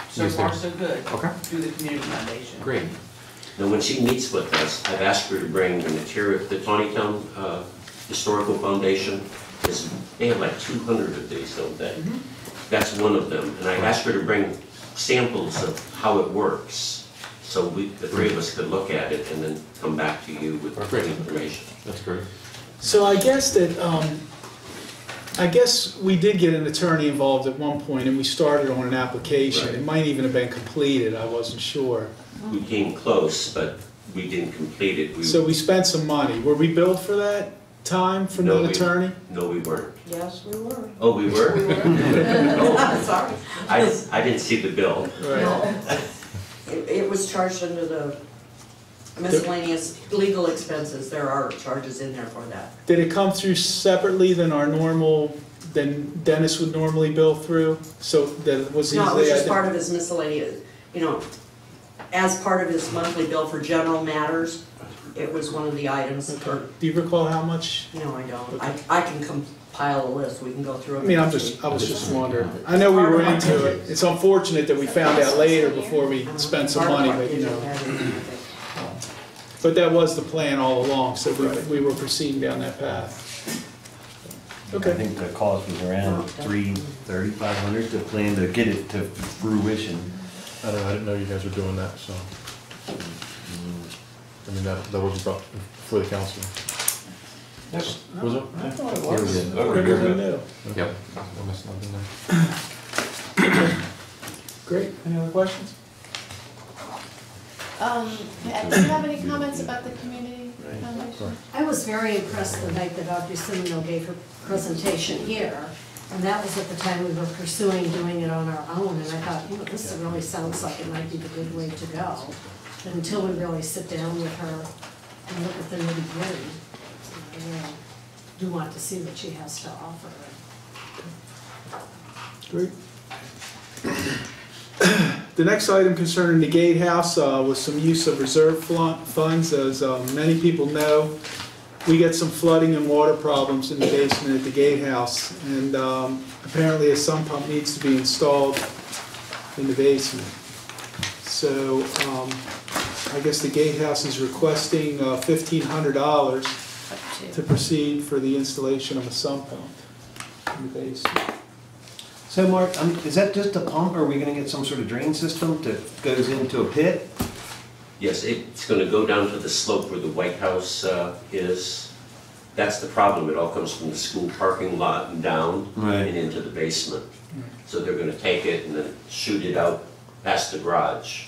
so Use far theirs. so good. Okay. Through the community foundation. Great. Now, when she meets with us, I've asked her to bring the material, the Tawnytown Historical Foundation, they have like 200 of these, don't they? That's one of them, and I asked her to bring samples of how it works, so the three of us could look at it and then come back to you with information. That's great. So I guess that, I guess we did get an attorney involved at one point, and we started on an application. Right. It might even have been completed, I wasn't sure. We came close, but we didn't complete it. So we spent some money. Were we billed for that time from the attorney? No, we weren't. Yes, we were. Oh, we were? We were. Oh. Sorry. I didn't see the bill. Right. No. It was charged under the miscellaneous legal expenses. There are charges in there for that. Did it come through separately than our normal, than Dennis would normally bill through? So that it was easily... No, it was just part of his miscellaneous, you know, as part of his monthly bill for general matters. It was one of the items. Okay. Do you recall how much? No, I don't. I can compile a list. We can go through it. I mean, I was just wondering. I know we were into it. It's unfortunate that we found out later before we spent some money, but you know. But that was the plan all along, so we were proceeding down that path. Okay. I think the cost was around $330, $500 to plan to get it to fruition. I didn't know you guys were doing that, so. I mean, that wasn't brought for the council. Was it? I thought it Yeah, we was. did. Quicker than new. Yep. I must not have been there. Great. Any other questions? Pat, do you have any comments about the community foundation? I was very impressed the night that Audrey Simino gave her presentation here. And that was at the time we were pursuing doing it on our own. And I thought, you know, this really sounds like it might be the good way to go. But until we really sit down with her and look at the nitty-gritty, I really do want to see what she has to offer. Great. The next item concerning the gatehouse was some use of reserve funds. As many people know, we get some flooding and water problems in the basement at the gatehouse, and apparently a sump pump needs to be installed in the basement. So I guess the gatehouse is requesting $1,500 to proceed for the installation of a sump pump in the basement. So Mark, is that just a pump, or are we gonna get some sort of drain system that goes into a pit? Yes, it's going to go down to the slope where the White House is. That's the problem. It all comes from the school parking lot and down and into the basement. So they're going to take it and then shoot it out past the garage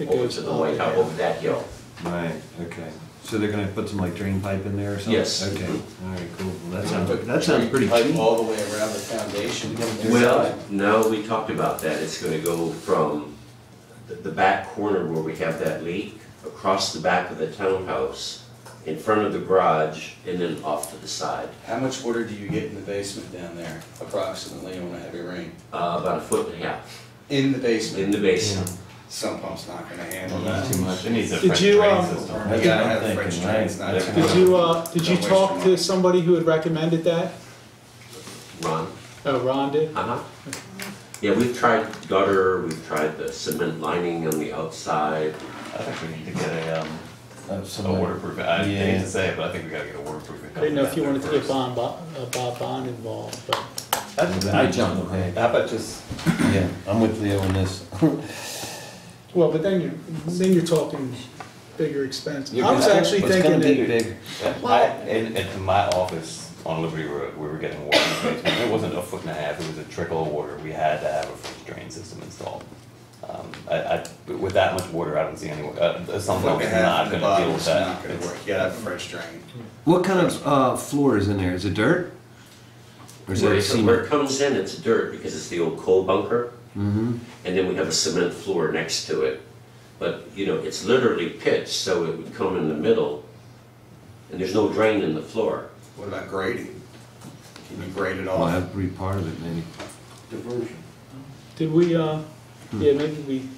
over to the White House, over that hill. Right, okay. So they're gonna put some like drain pipe in there or something? Yes. Okay, all right, cool. Well, that sounds pretty Pipe cheap. all the way around the foundation. Well, no, we talked about that. It's going to go from the back corner where we have that leak, across the back of the townhouse, in front of the garage, and then off to the side. How much water do you get in the basement down there, approximately, on a heavy rain? About 1.5 feet. In the basement? In the basement. Some pump's not gonna handle that. Too much. It needs a Did French you, drain system. You gotta have French drains, not Did you talk to somebody who had recommended that? Ron? Oh, Ron did? Uh-huh. Yeah, we've tried gutter, we've tried the cement lining on the outside. I think we need to get a waterproof, I hate to say it, but I think we gotta get a waterproofing. I didn't know if you wanted to get Bob Bond involved, but. I jumped ahead. How about just, Yeah, I'm with Leo on this. Well, but then you're talking bigger expense. Yeah, I was actually It's gonna thinking be that, big. in my office, on Liberty Road, we were getting water in the basement. It wasn't a foot and a half, it was a trickle of water. We had to have a French drain system installed. With that much water, I don't see any, some Like folks a are half not in the gonna bottom deal with is that. not gonna work. You gotta have a French drain. What kind of floor is in there? Is it dirt? Or is it Where cement? it comes in, it's dirt because it's the old coal bunker. Mm-hmm. And then we have a cement floor next to it. But, you know, it's literally pitched, so it would come in the middle, and there's no drain in the floor. What about grading? Can you grade it Well, off? that'd be part of it, maybe. Diversion. Did we, yeah, maybe we.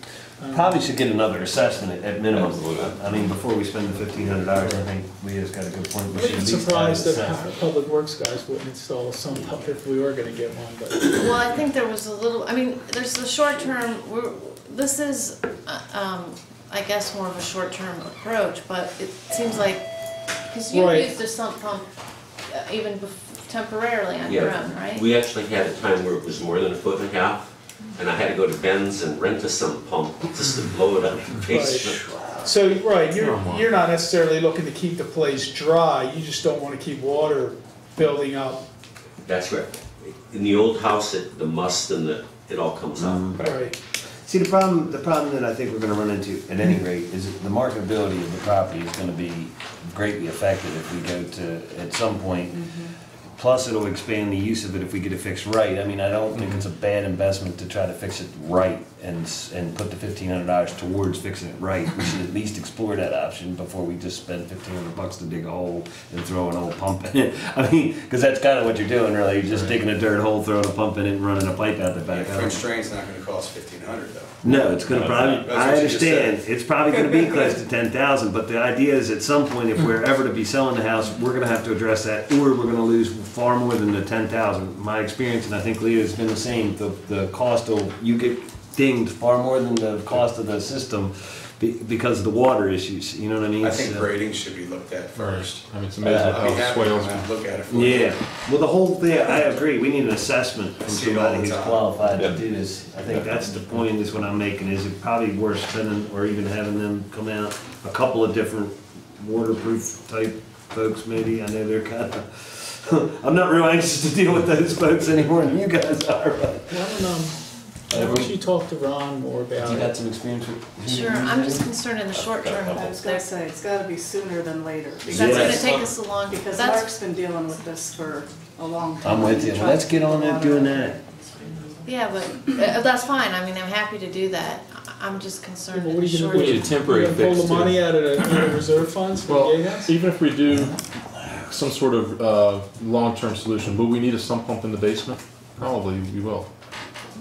Probably should get another assessment at minimum. Absolutely. I mean, before we spend the $1,500, I think Leah's got a good point. We should I'm at least have surprised an that assessment. Public Works guys wouldn't install some pump if we were gonna get one, but. Well, I think there was a little, I mean, there's the short term, this is, I guess more of a short term approach, but it seems like, because you Right. used a sump pump even temporarily on your own, right? We actually had a time where it was more than a foot and a half, and I had to go to Ben's and rent a sump pump just to blow it up in the basement. So, right, you're not necessarily looking to keep the place dry, you just don't wanna keep water building up. That's right. In the old house, the must and it all comes up. Right. See, the problem that I think we're gonna run into at any rate is that the marketability of the property is gonna be greatly affected if we go to, at some point. Plus, it'll expand the use of it if we get it fixed right. I mean, I don't think it's a bad investment to try to fix it right and put the $1,500 towards fixing it right. We should at least explore that option before we just spend $1,500 to dig a hole and throw an old pump in it. I mean, because that's kind of what you're doing, really. You're just digging a dirt hole, throwing a pump in it, and running a pipe out the back. French drain's not gonna cost $1,500 though. No, it's gonna probably, That's what I you just understand, said. it's probably gonna be close to 10,000, but the idea is at some point, if we're ever to be selling the house, we're gonna have to address that, or we're gonna lose far more than the 10,000. My experience, and I think Leah's been the same, the cost of, you get dinged far more than the cost of the system because of the water issues, you know what I mean? I think So- grading should be looked at first. I mean, it's amazing I'd be how happy to swales. come out and look at it for you. Yeah, well, the whole thing, I agree, we need an assessment from See it all somebody the who's time. qualified to Yeah. do this. I think that's the point, is what I'm making, is it probably worth spending, or even having them come out, a couple of different waterproof type folks maybe, I know they're kind of, I'm not real anxious to deal with those folks anymore than you guys are, but. Why don't you talk to Ron more about You got it? some experience with? Sure, I'm just concerned in the short term. I was gonna say, it's gotta be sooner than later. That's gonna Yes. take us a long, Because that's, Mark's been dealing with this for a long time. I'm with you, well, let's get on that, doing that. yeah, but, that's fine, I mean, I'm happy to do that. I'm just concerned Well, in what the are you short gonna We do? need a temporary You gonna fix, pull the too. money out of the reserve funds for Well, the gatehouse? even if we do some sort of long-term solution, will we need a sump pump in the basement? Probably we will.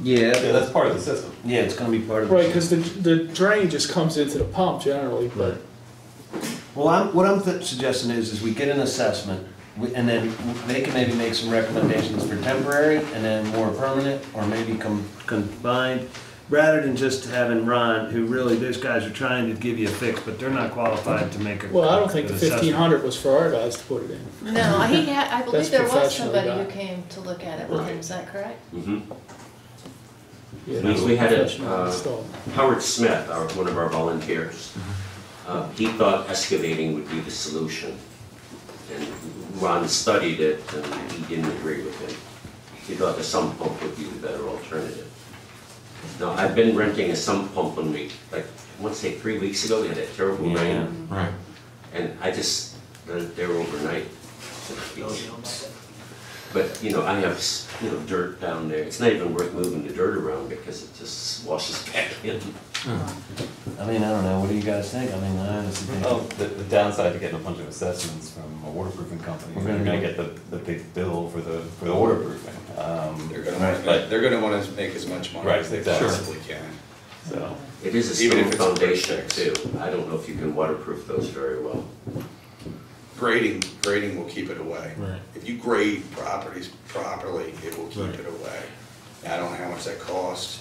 Yeah, Yeah, that's part of the system. yeah, it's gonna be part of. Right, because the drain just comes into the pump generally, but. Well, what I'm suggesting is we get an assessment, and then they can maybe make some recommendations for temporary, and then more permanent, or maybe combined, rather than just having Ron, who really, those guys are trying to give you a fix, but they're not qualified to make a. Well, I don't think the an assessment. 1,500 was for our guys to put it in. No, I believe That's there was professionally somebody done. who came to look at it with him, is that correct? Yeah, We had it, professional installed. Howard Smith, one of our volunteers, he thought excavating would be the solution. And Ron studied it and he didn't agree with him. He thought the sump pump would be the better alternative. Now, I've been renting a sump pump when I want to say 3 weeks ago, we had that terrible rain. Right. And I just let it there overnight. But, you know, I have, dirt down there. It's not even worth moving the dirt around because it just washes back in. I mean, I don't know, what do you guys think? I mean, I honestly think. Well, the downside to getting a bunch of assessments from a waterproofing company, We're is gonna you're gonna get the big bill for the waterproofing. They're gonna wanna make as much money Right, as they exactly. possibly can. So, It is a Even stone if it's a quick foundation fix. too. I don't know if you can waterproof those very well. Grading will keep it away. Right. If you grade properties properly, it will keep Right. it away. I don't know how much that costs.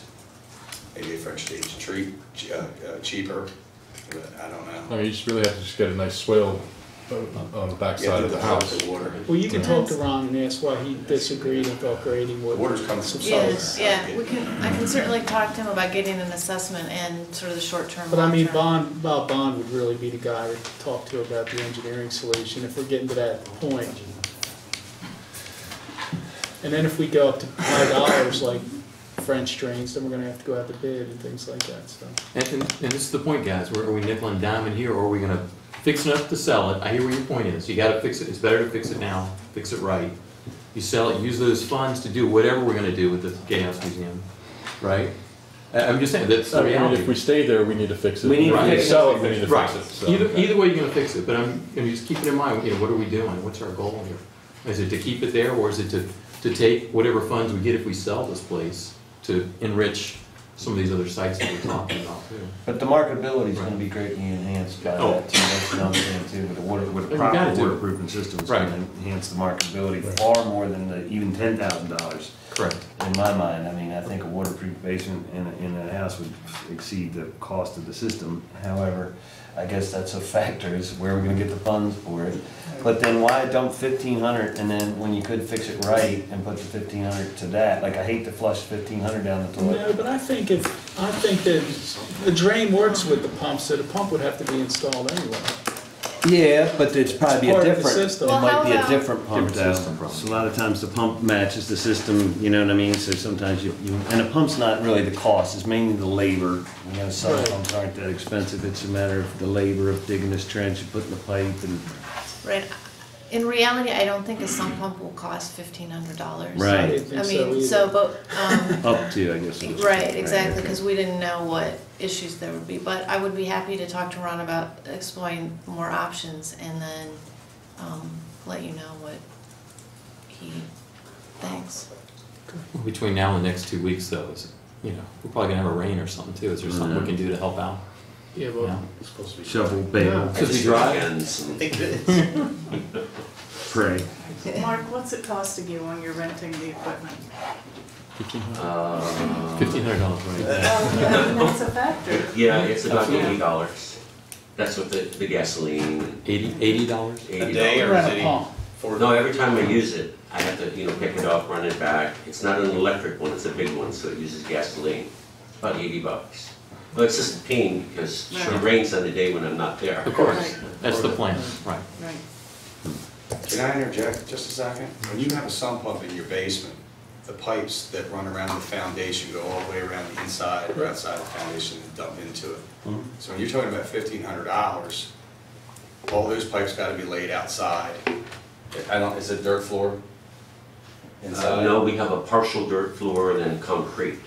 Maybe a French stage cheaper, but I don't know. I mean, you just really have to just get a nice swale on the backside of the house. The water. Well, you can talk to Ron and ask why he disagreed and thought grading would. The water's coming from Yes, somewhere. yeah, I can certainly talk to him about getting an assessment and sort of the short term, But I mean, long-term. Bob Bond would really be the guy to talk to about the engineering solution if we're getting to that point. And then if we go up to high dollars like French drains, then we're gonna have to go out to bid and things like that, so. And this is the point, guys, are we nickel and diming here, or are we gonna fix enough to sell it? I hear where your point is, you gotta fix it, it's better to fix it now, fix it right. You sell it, use those funds to do whatever we're gonna do with the Gay House Museum, right? I'm just saying, that's the I mean, reality. if we stay there, we need to fix it. We need to If fix it. sell it, we need to Right. fix it. So. Either way, you're gonna fix it, but I'm just keeping in mind, what are we doing? What's our goal here? Is it to keep it there, or is it to take whatever funds we get if we sell this place to enrich some of these other sites that we're talking about too? But the marketability is gonna be greatly enhanced by Oh. that too, that's another thing too, with a You proper gotta do it. waterproofing system, it's Right. gonna enhance the marketability far more than even $10,000. Correct. In my mind, I mean, I think a waterproof basement in a house would exceed the cost of the system. However, I guess that's a factor, is where we're gonna get the funds for it. But then why dump 1,500 and then when you could fix it right and put the 1,500 to that? Like, I hate to flush 1,500 down the toilet. No, but I think that the drain works with the pump, so the pump would have to be installed anyway. Yeah, but it's probably Part a of the different, it system. Well, how might be a about- different pump Different system, though. probably. So a lot of times the pump matches the system, you know what I mean? So sometimes and a pump's not really the cost, it's mainly the labor. You know, some Right. pumps aren't that expensive, it's a matter of the labor of digging this trench and putting the pipe and. Right. In reality, I don't think a sump pump will cost $1,500. Right. I didn't think I so mean, either. so, but, Up to, I guess. right, exactly, because we didn't know what issues there would be. But I would be happy to talk to Ron about exploring more options and then let you know what he thinks. Between now and the next 2 weeks though, we're probably gonna have a rain or something too. Is there something we can do to help out? Yeah, well, Yeah. It's supposed to be. Shovel, bale, Because we drive. pray. Mark, what's it costing you when you're renting the equipment? $1,500, right? That's a factor. Yeah, it's about $80. That's with the gasoline. $80? A day or rent is a it? pump. No, every time I use it, I have to, pick it up, run it back. It's not an electric one, it's a big one, so it uses gasoline. About $80. Well, it's just a pain because it rains on the day when I'm not there. Of course, Right. that's the plan, right. Right. Can I interject just a second? When you have a sump pump in your basement, the pipes that run around the foundation go all the way around the inside or outside the foundation and dump into it. So when you're talking about $1,500, all those pipes gotta be laid outside. Is it dirt floor? Inside? No, we have a partial dirt floor and then concrete.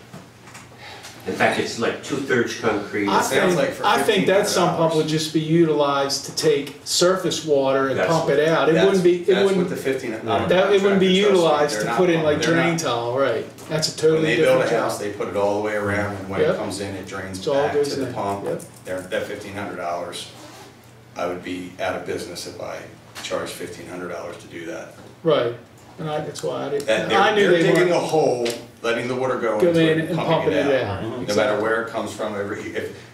In fact, it's like 2/3 concrete. I sounds think, like for I think that $1,500. sump pump would just be utilized to take surface water and That's pump it out. It wouldn't be, it That's what wouldn't, the $1,500. that, it wouldn't be utilized They're to not put in pump- like they're not- drain tile, right? That's a When totally they build different a house, job. they put it all the way around, and when Yep. it comes in, it drains It all back goes to the in, pump. yep. That $1,500, I would be out of business if I charged $1,500 to do that. Right, and that's why I That didn't, I knew they're they digging a weren't, hole, letting the water go go into in it, and pumping it out. out. No matter where it comes from,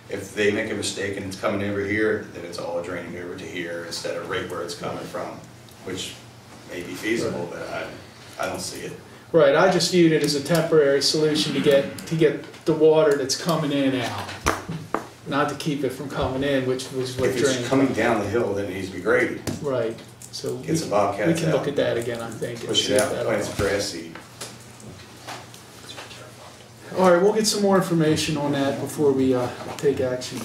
if they make a mistake and it's coming over here, then it's all draining over to here instead of right where it's coming from, which may be feasible, but I don't see it. Right, I just viewed it as a temporary solution to get the water that's coming in out. Not to keep it from coming in, which was what If drained. it's coming down the hill, then it needs to be graded. Right, so we Get some bobcats we can look out. at that again, I think. and Push see it if out, that'll plant some help. grass seed. All right, we'll get some more information on that before we take action.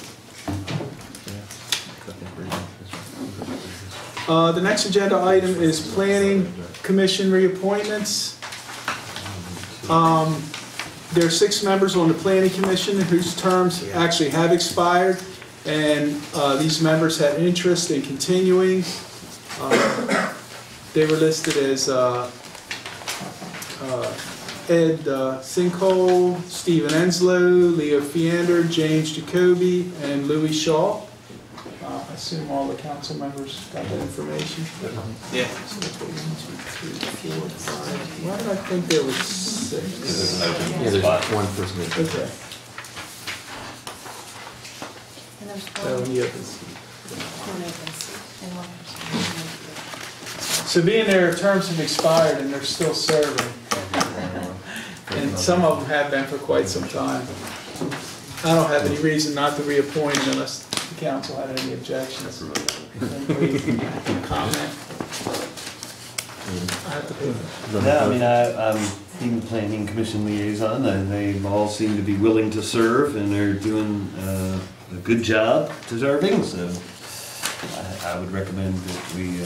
The next agenda item is Planning Commission reappointments. There are 6 members on the Planning Commission whose terms actually have expired, and these members had interest in continuing. They were listed as Ed Sinkhole, Stephen Enslow, Leo Fiander, James Jacoby, and Louis Shaw. I assume all the council members got that information? Yeah. Why did I think there was 6? Yeah, there's one person. Okay. And there's Oh, one, yeah. one vacancy and one person. So being their terms have expired and they're still serving, and some of them have been for quite some time, I don't have any reason not to reappoint them unless the council had any objections. Anybody comment? I have to pay them. No, I mean, I'm being planning commission liaison, and they all seem to be willing to serve, and they're doing a good job deserving, so I would recommend that we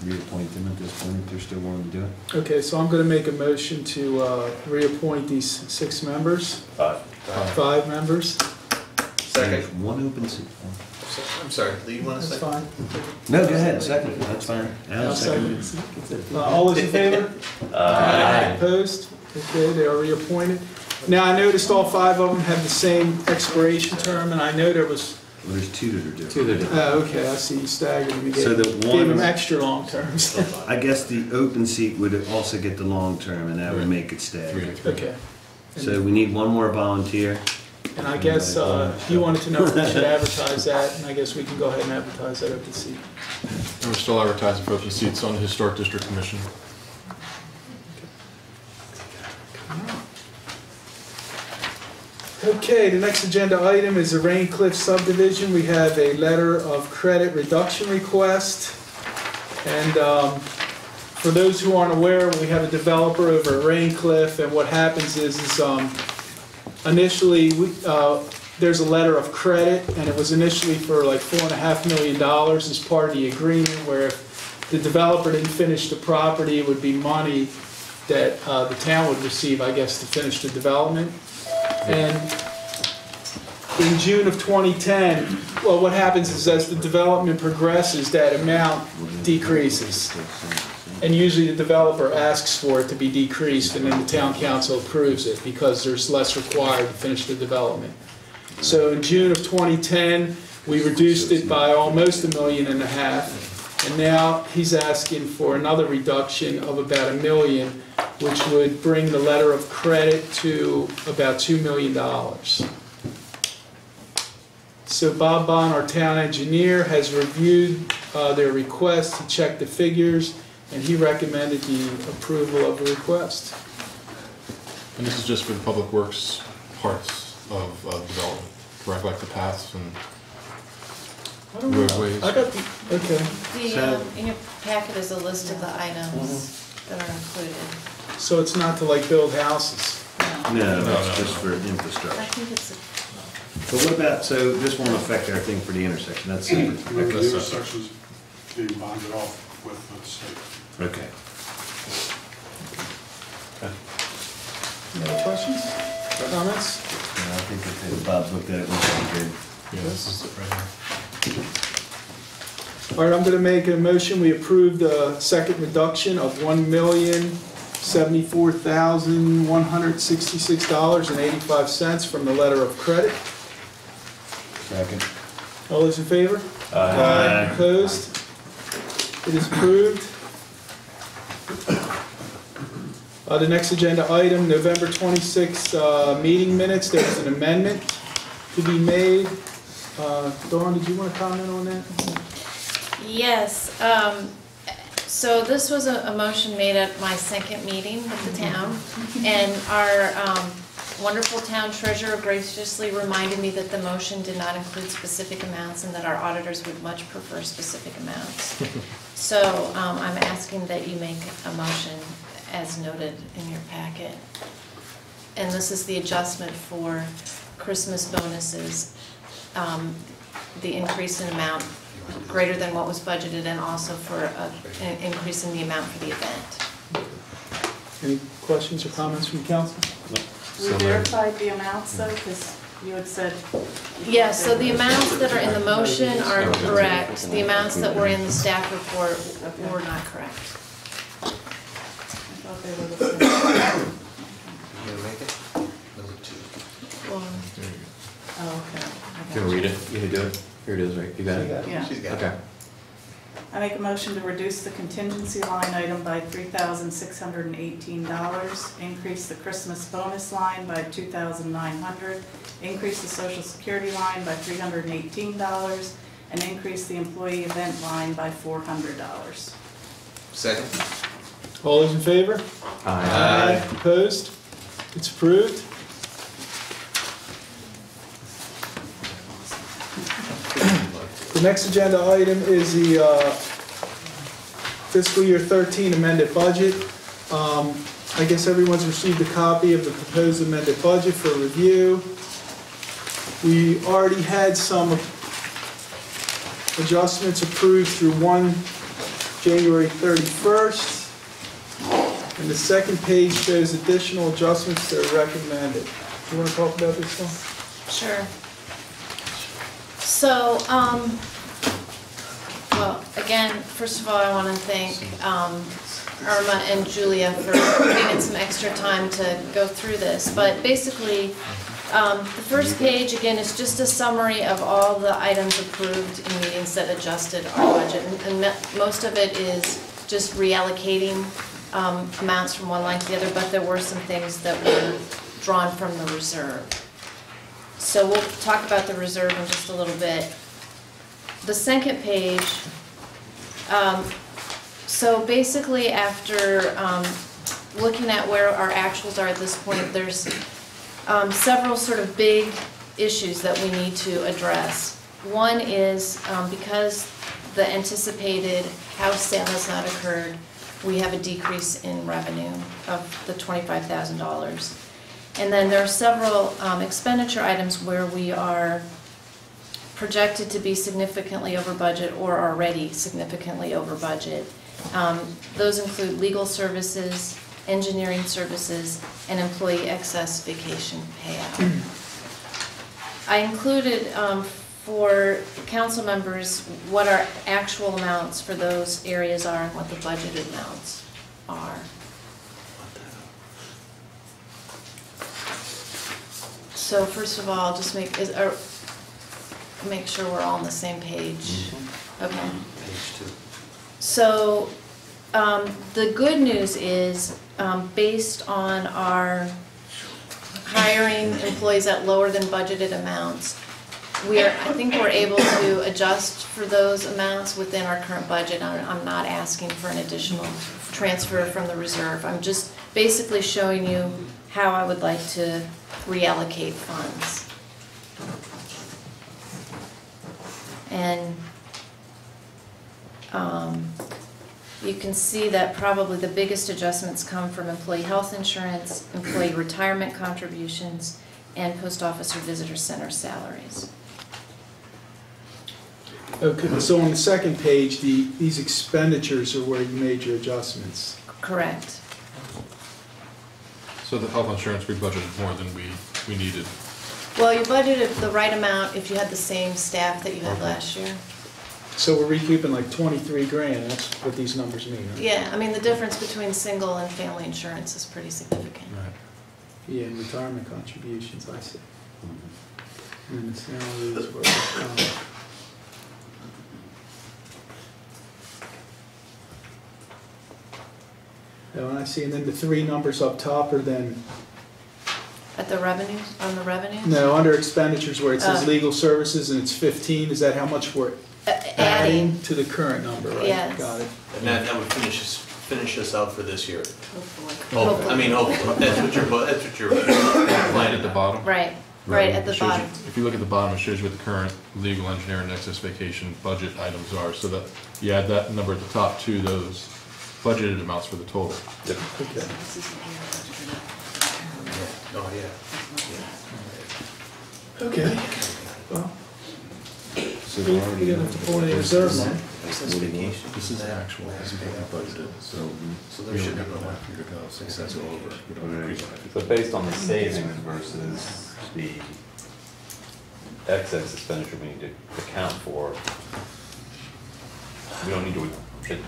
reappoint them at this point if they're still willing to do it. Okay, so I'm gonna make a motion to reappoint these 6 members, 5 members. Second. There's one open seat. I'm sorry, Lee, you want to That's say? fine. No, go ahead, second, that's fine. I'll Al, second. second. All those in favor? Opposed? Okay, they are reappointed. Now, I noticed all 5 of them have the same expiration term, and I know there was, Well, there's 2 that are different. okay, I see you staggered them. You So gave the gave them one, extra long terms. I guess the open seat would also get the long term, and that would make it staggered. Okay. So we need one more volunteer. And I guess you wanted to know if we should advertise that, and I guess we can go ahead and advertise that open seat. And we're still advertising for open seats on the Historic District Commission. Okay, the next agenda item is the Rain Cliff subdivision. We have a letter of credit reduction request. And for those who aren't aware, we have a developer over at Rain Cliff, and what happens is initially, there's a letter of credit, and it was initially for like $4.5 million as part of the agreement, where if the developer didn't finish the property, it would be money that the town would receive, I guess, to finish the development. And in June of 2010, well, what happens is as the development progresses, that amount decreases. And usually the developer asks for it to be decreased, and then the town council approves it because there's less required to finish the development. So in June of 2010, we reduced it by almost $1.5 million, and now he's asking for another reduction of about $1 million, which would bring the letter of credit to about $2 million. So Bob Bond, our town engineer, has reviewed their request, he checked the figures, and he recommended the approval of the request. And this is just for the public works parts of development, correct, like the paths and I don't know. roadways? I got the, okay. In your packet is a list of the items that are included. So it's not to like build houses? No, that's no, just for infrastructure. I think it's, But what about, so this won't affect our thing for the intersection, that's separate. The Okay. intersection's being bonded off with the state. Okay. Any other questions, comments? Yeah, I think if Bob's looked at it, looks pretty good. Yeah, this is it right here. All right, I'm going to make a motion, we approve the second reduction of $1,074,166.85 from the letter of credit. Second. All those in favor? Aye. Opposed? It is approved. The next agenda item, November 26th meeting minutes, there was an amendment to be made. Dawn, did you want to comment on that? yes, so this was a motion made at my second meeting with the town, and our wonderful town treasurer graciously reminded me that the motion did not include specific amounts and that our auditors would much prefer specific amounts. So I'm asking that you make a motion as noted in your packet. And this is the adjustment for Christmas bonuses, the increase in amount greater than what was budgeted, and also for an increase in the amount for the event. Any questions or comments from council? We verified the amounts though, because you had said. Yes, so the amounts that are in the motion are correct. The amounts that were in the staff report were not correct. I thought they were the same. You gonna make it? Well, Oh, okay. Can we read it? You can do it? Here it is, right? You got it? Yeah. She's got it. Okay. I make a motion to reduce the contingency line item by $3,618, increase the Christmas bonus line by $2,900, increase the social security line by $318, and increase the employee event line by $400. Second? All those in favor? Aye. Opposed? It's approved. The next agenda item is the fiscal year 13 amended budget. I guess everyone's received a copy of the proposed amended budget for review. We already had some adjustments approved through January 31st. And the second page shows additional adjustments that are recommended. Do you want to talk about this one? Sure. So, well, again, first of all, I want to thank Irma and Julia for putting in some extra time to go through this. But basically, the first page, again, is just a summary of all the items approved in meetings that adjusted our budget. And most of it is just reallocating amounts from one line to the other, but there were some things that were drawn from the reserve. So we'll talk about the reserve in just a little bit. The second page, so basically after looking at where our actuals are at this point, there's several sort of big issues that we need to address. One is because the anticipated house sale has not occurred, we have a decrease in revenue of the $25,000. And then there are several expenditure items where we are projected to be significantly over budget or already significantly over budget. Those include legal services, engineering services, and employee excess vacation payout. I included for council members what our actual amounts for those areas are and what the budgeted amounts are. So first of all, just make sure we're all on the same page. Okay. Page 2. So the good news is based on our hiring employees at lower than budgeted amounts, I think we're able to adjust for those amounts within our current budget. I'm not asking for an additional transfer from the reserve. I'm just basically showing you how I would like to reallocate funds. And you can see that probably the biggest adjustments come from employee health insurance, employee retirement contributions, and post office or visitor center salaries. Okay, so on the second page, these expenditures are where you made your adjustments. Correct. So the health insurance, we budgeted more than we needed. Well, you budgeted the right amount if you had the same staff that you had last year. So we're recouping like 23 grand, that's what these numbers mean, right? Yeah, I mean, the difference between single and family insurance is pretty significant. Right. Yeah, and retirement contributions, I see. And the salaries were, oh, and I see, and then the three numbers up top are then, At the revenues, on the revenues? no, under expenditures where it says legal services and it's 15, is that how much we're adding to the current number, right? Yes. Got it. And that would finish us out for this year. Hopefully. I mean, hopefully, that's what you're Line at the bottom. Right, right at the It shows you- bottom. If you look at the bottom, it shows you what the current legal, engineer, and excess vacation budget items are, so that you add that number at the top to those budgeted amounts for the total. Okay. Oh, yeah. Okay. Well, we're gonna have to pull any reserve money. This is actual, this is what we budgeted, so there should be no So based on the savings versus the excess expenditure we need to account for, we don't need to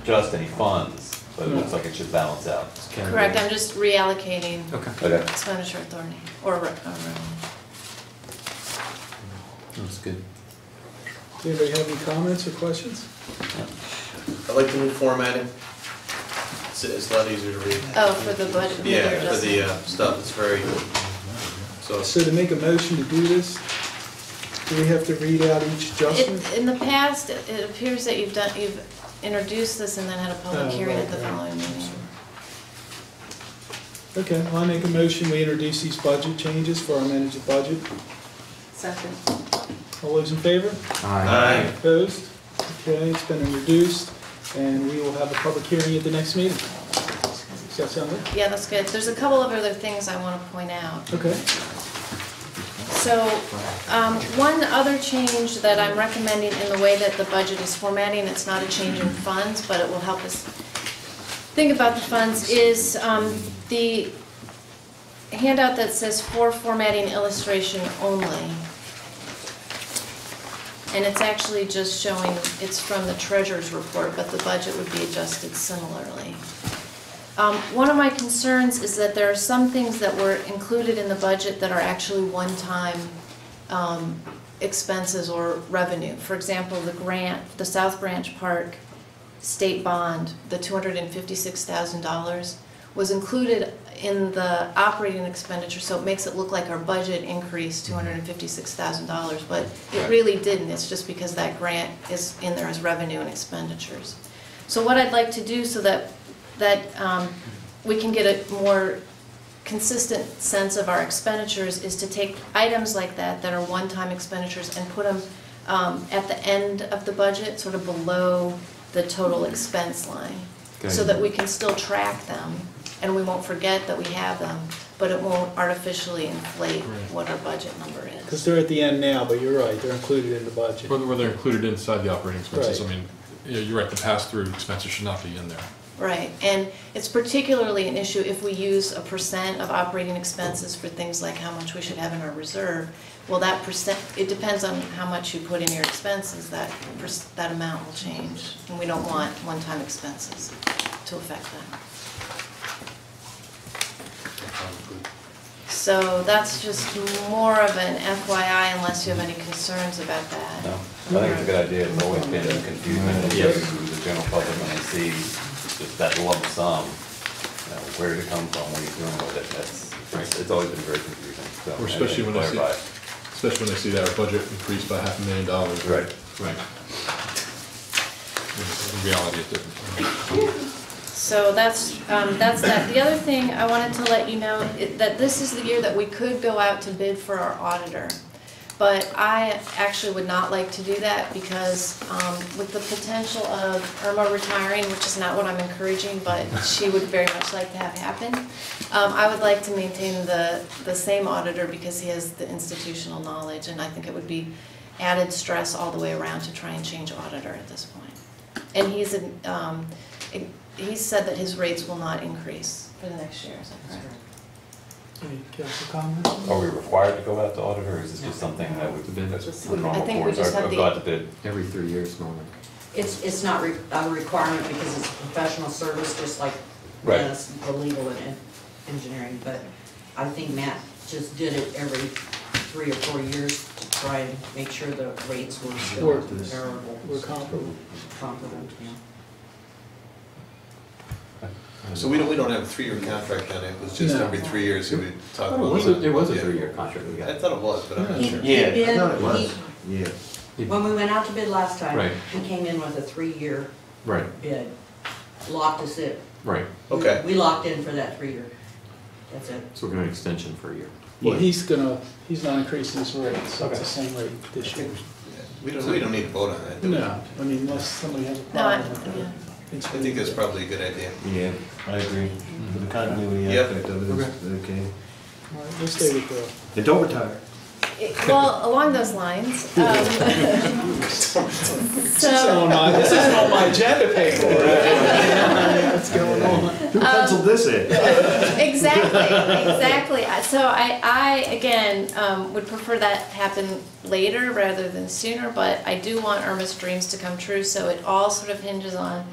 adjust any funds, but it looks like it should balance out. Correct, I'm just reallocating Okay. expenditure authority, or revenue. That's good. Anybody have any comments or questions? I like the new formatting. It's a lot easier to read. Oh, for the budget? Yeah, for the stuff, it's very, so. So to make a motion to do this, do we have to read out each adjustment? In the past, it appears that you've introduced this and then had a public hearing at the following meeting. Okay, well, I make a motion, we introduce these budget changes for our amended budget. Second. All those in favor? Aye. Opposed? Okay, it's been introduced. and we will have a public hearing at the next meeting. Does that sound good? Yeah, that's good. There's a couple of other things I want to point out. Okay. So, one other change that I'm recommending in the way that the budget is formatting, it's not a change in funds, but it will help us think about the funds, is the handout that says for formatting illustration only. And it's actually just showing, it's from the treasurer's report, but the budget would be adjusted similarly. One of my concerns is that there are some things that were included in the budget that are actually one-time expenses or revenue. For example, the grant, the South Branch Park state bond, the $256,000 was included in the operating expenditure, so it makes it look like our budget increased $256,000, but it really didn't. It's just because that grant is in there as revenue and expenditures. So what I'd like to do so that we can get a more consistent sense of our expenditures is to take items like that are one-time expenditures and put them at the end of the budget, sort of below the total expense line, so that we can still track them and we won't forget that we have them, but it won't artificially inflate what our budget number is. Because they're at the end now, but you're right, they're included in the budget. Whether they're included inside the operating expenses, Right. I mean, you're right, the pass-through expenses should not be in there. Right, and it's particularly an issue if we use a percent of operating expenses for things like how much we should have in our reserve. Well, that percent, it depends on how much you put in your expenses, that amount will change. And we don't want one-time expenses to affect that. So that's just more of an FYI unless you have any concerns about that. No, I think it's a good idea. It's always been confusing to the general public when they see just that lump sum, you know, where did it come from, what are you doing with it? It's always been very confusing. So, Or especially when they see that our budget increased by $500,000. Right. Right. In reality, it didn't. So that's that. The other thing I wanted to let you know that this is the year that we could go out to bid for our auditor. But I actually would not like to do that because with the potential of Irma retiring, which is not what I'm encouraging, but she would very much like to have happen, I would like to maintain the same auditor because he has the institutional knowledge, and I think it would be added stress all the way around to try and change auditor at this point. And he's said that his rates will not increase for the next year, is that correct? Any council comments? Are we required to go out to auditor, or is this just something that would bid? I think we just have Go out to bid Every 3 years normally. It's not a requirement because it's a professional service, just like the legal and engineering, but I think Matt just did it every 3 or 4 years to try and make sure the rates were still comparable. We're comparable. Yeah. So we don't have a 3-year contract then, it was just No. every 3 years he would talk about. It was a 3-year contract we I got. thought it was, but I'm not sure. He I thought it was. bid, Yeah. when we went out to bid last time, Right. he came in with a 3-year Right, bid, locked us in. right. Okay. We locked in for that 3 year. That's it. So we're doing an extension for a year. Well, he's not increasing his rate, so it's the same rate this year. We don't need to vote on that, do we? No, I mean, unless somebody has a No, problem with yeah. it. I think that's probably a good idea. Yeah, I agree. For the continuity Yep. aspect of it is okay. All right, we'll stay with the. And don't retire. Well, along those lines, This is on my agenda paper. What's going on? Who penciled this in? exactly. So I again, would prefer that happen later rather than sooner, but I do want Irma's dreams to come true, so it all sort of hinges on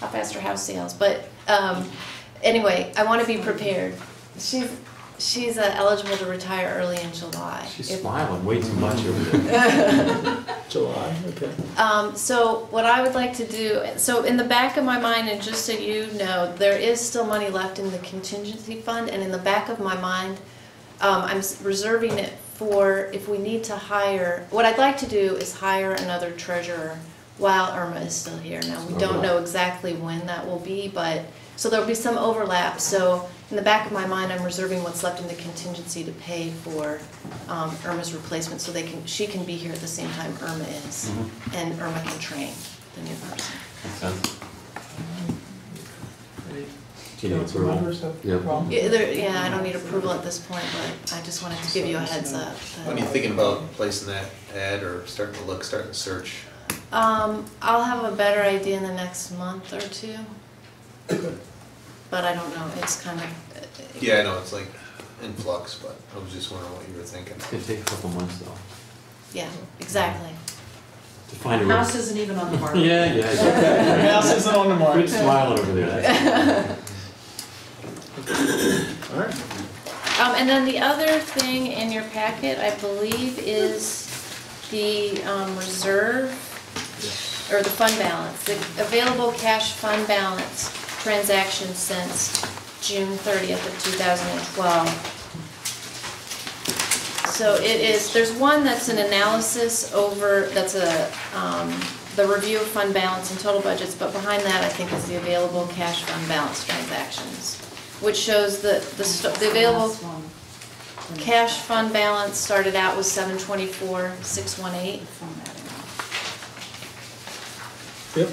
how fast her house sales. But anyway, I want to be prepared. She's eligible to retire early in July. She's smiling way too much over there. July, okay. So what I would like to do, so in the back of my mind, and just so you know, there is still money left in the contingency fund, and in the back of my mind, I'm reserving it for if we need to hire, what I'd like to do is hire another treasurer while Irma is still here. Now, we don't know exactly when that will be, but, so there'll be some overlap. So in the back of my mind, I'm reserving what's left in the contingency to pay for Irma's replacement, so she can be here at the same time Irma is, and Irma can train the new person. Makes sense. Can you Council approve? members have Yeah. a problem? Yeah, I don't need approval at this point, but I just wanted to give you a heads up. When are you thinking about placing that ad or starting the search? I'll have a better idea in the next month or two. But I don't know, it's kind of. Yeah, I know, it's like in flux, but I was just wondering what you were thinking. It's gonna take a couple months though. Yeah, exactly. To find a. House isn't even on the market. Yeah, yeah. The house isn't on the market. Good smiling over there. That's- All right. And then the other thing in your packet, I believe, is the reserve, or the fund balance, the available cash fund balance transactions since June 30th of 2012. So it is, there's one that's an analysis over, that's the review of fund balance and total budgets, but behind that, I think, is the available cash fund balance transactions, which shows the available cash fund balance started out with 724,618. Yep.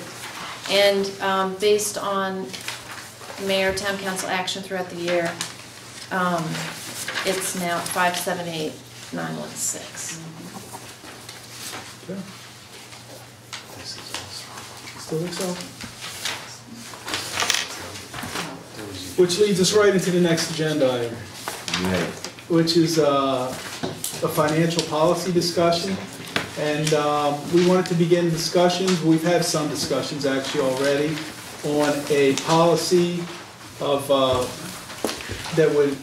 And based on mayor, town council action throughout the year, it's now 578,916. Okay. Still think so? Which leads us right into the next agenda item, which is a financial policy discussion. And we wanted to begin discussions, we've had some discussions actually already, on a policy of, that would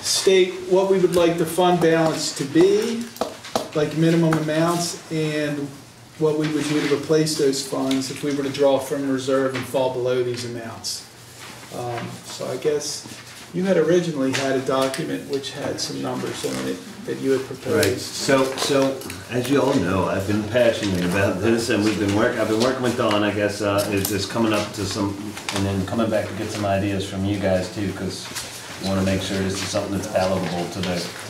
state what we would like the fund balance to be, like minimum amounts, and what we would do to replace those funds if we were to draw from reserve and fall below these amounts. So I guess you had originally had a document which had some numbers on it that you had proposed. Right, so as you all know, I've been passionate about this, and I've been working with Dawn, I guess, is just coming up to some, and then coming back to get some ideas from you guys too, because I want to make sure this is something that's palatable to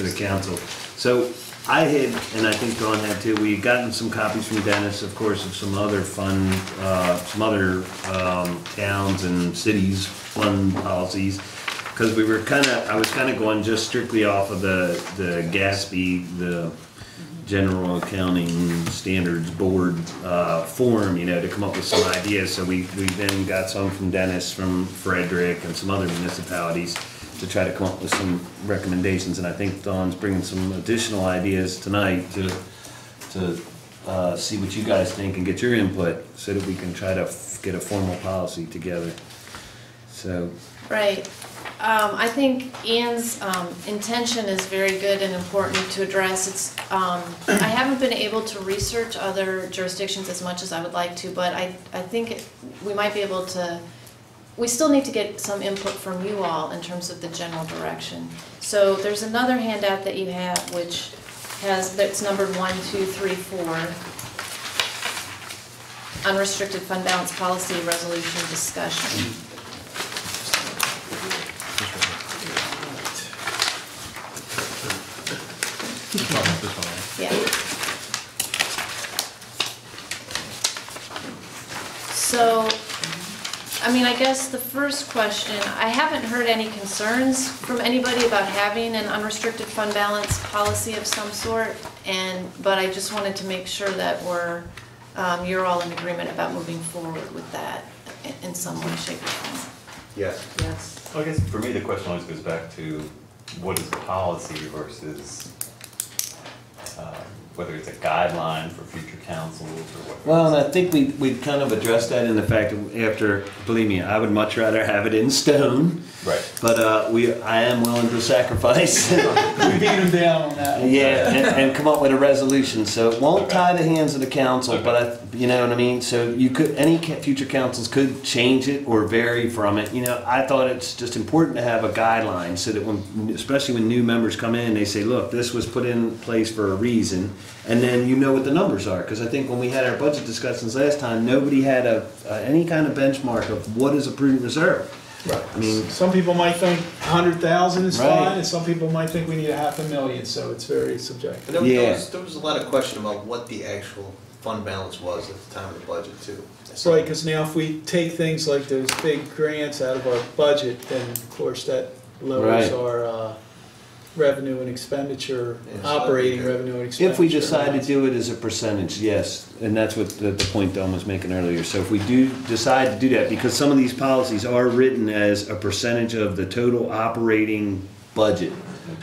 the council. So I had, and I think Dawn had too, we had gotten some copies from Dennis, of course, of some other fund, some other towns and cities' fund policies. Because we were I was kind of going just strictly off of the GASB, the General Accounting Standards Board form, you know, to come up with some ideas. So we then got some from Dennis, from Frederick, and some other municipalities to try to come up with some recommendations. And I think Dawn's bringing some additional ideas tonight to see what you guys think and get your input so that we can try to get a formal policy together. So. Right. I think Ian's intention is very good and important to address. It's, I haven't been able to research other jurisdictions as much as I would like to, but I think we might be able to, we still need to get some input from you all in terms of the general direction. So there's another handout that you have which has, that's numbered 1, 2, 3, 4. Unrestricted fund balance policy resolution discussion. Yeah. So, I mean, I guess the first question, I haven't heard any concerns from anybody about having an unrestricted fund balance policy of some sort, but I just wanted to make sure that you're all in agreement about moving forward with that in some way, shape, or form. Yes. Yes. I guess for me, the question always goes back to what is policy versus whether it's a guideline for future councils or what. Well, and I think we kind of addressed that in the fact that after, believe me, I would much rather have it in stone. Right. But I am willing to sacrifice. We beat them down on that. Yeah, and come up with a resolution. So it won't tie the hands of the council, but you know what I mean? So you could, any future councils could change it or vary from it. You know, I thought it's just important to have a guideline so that when, especially when new members come in, they say, look, this was put in place for a reason. And then you know what the numbers are. Because I think when we had our budget discussions last time, nobody had any kind of benchmark of what is a prudent reserve. Right. I mean, some people might think 100,000 is right. fine, and some people might think we need $500,000. So it's very subjective. There was a lot of question about what the actual fund balance was at the time of the budget too. Right, because now if we take things like those big grants out of our budget, then of course that lowers Right. our revenue and expenditure, Yeah, so operating that'd be good. revenue and expenditure. If we decide to do it as a percentage, yes, and that's what the point Don was making earlier. So if we do decide to do that, because some of these policies are written as a percentage of the total operating budget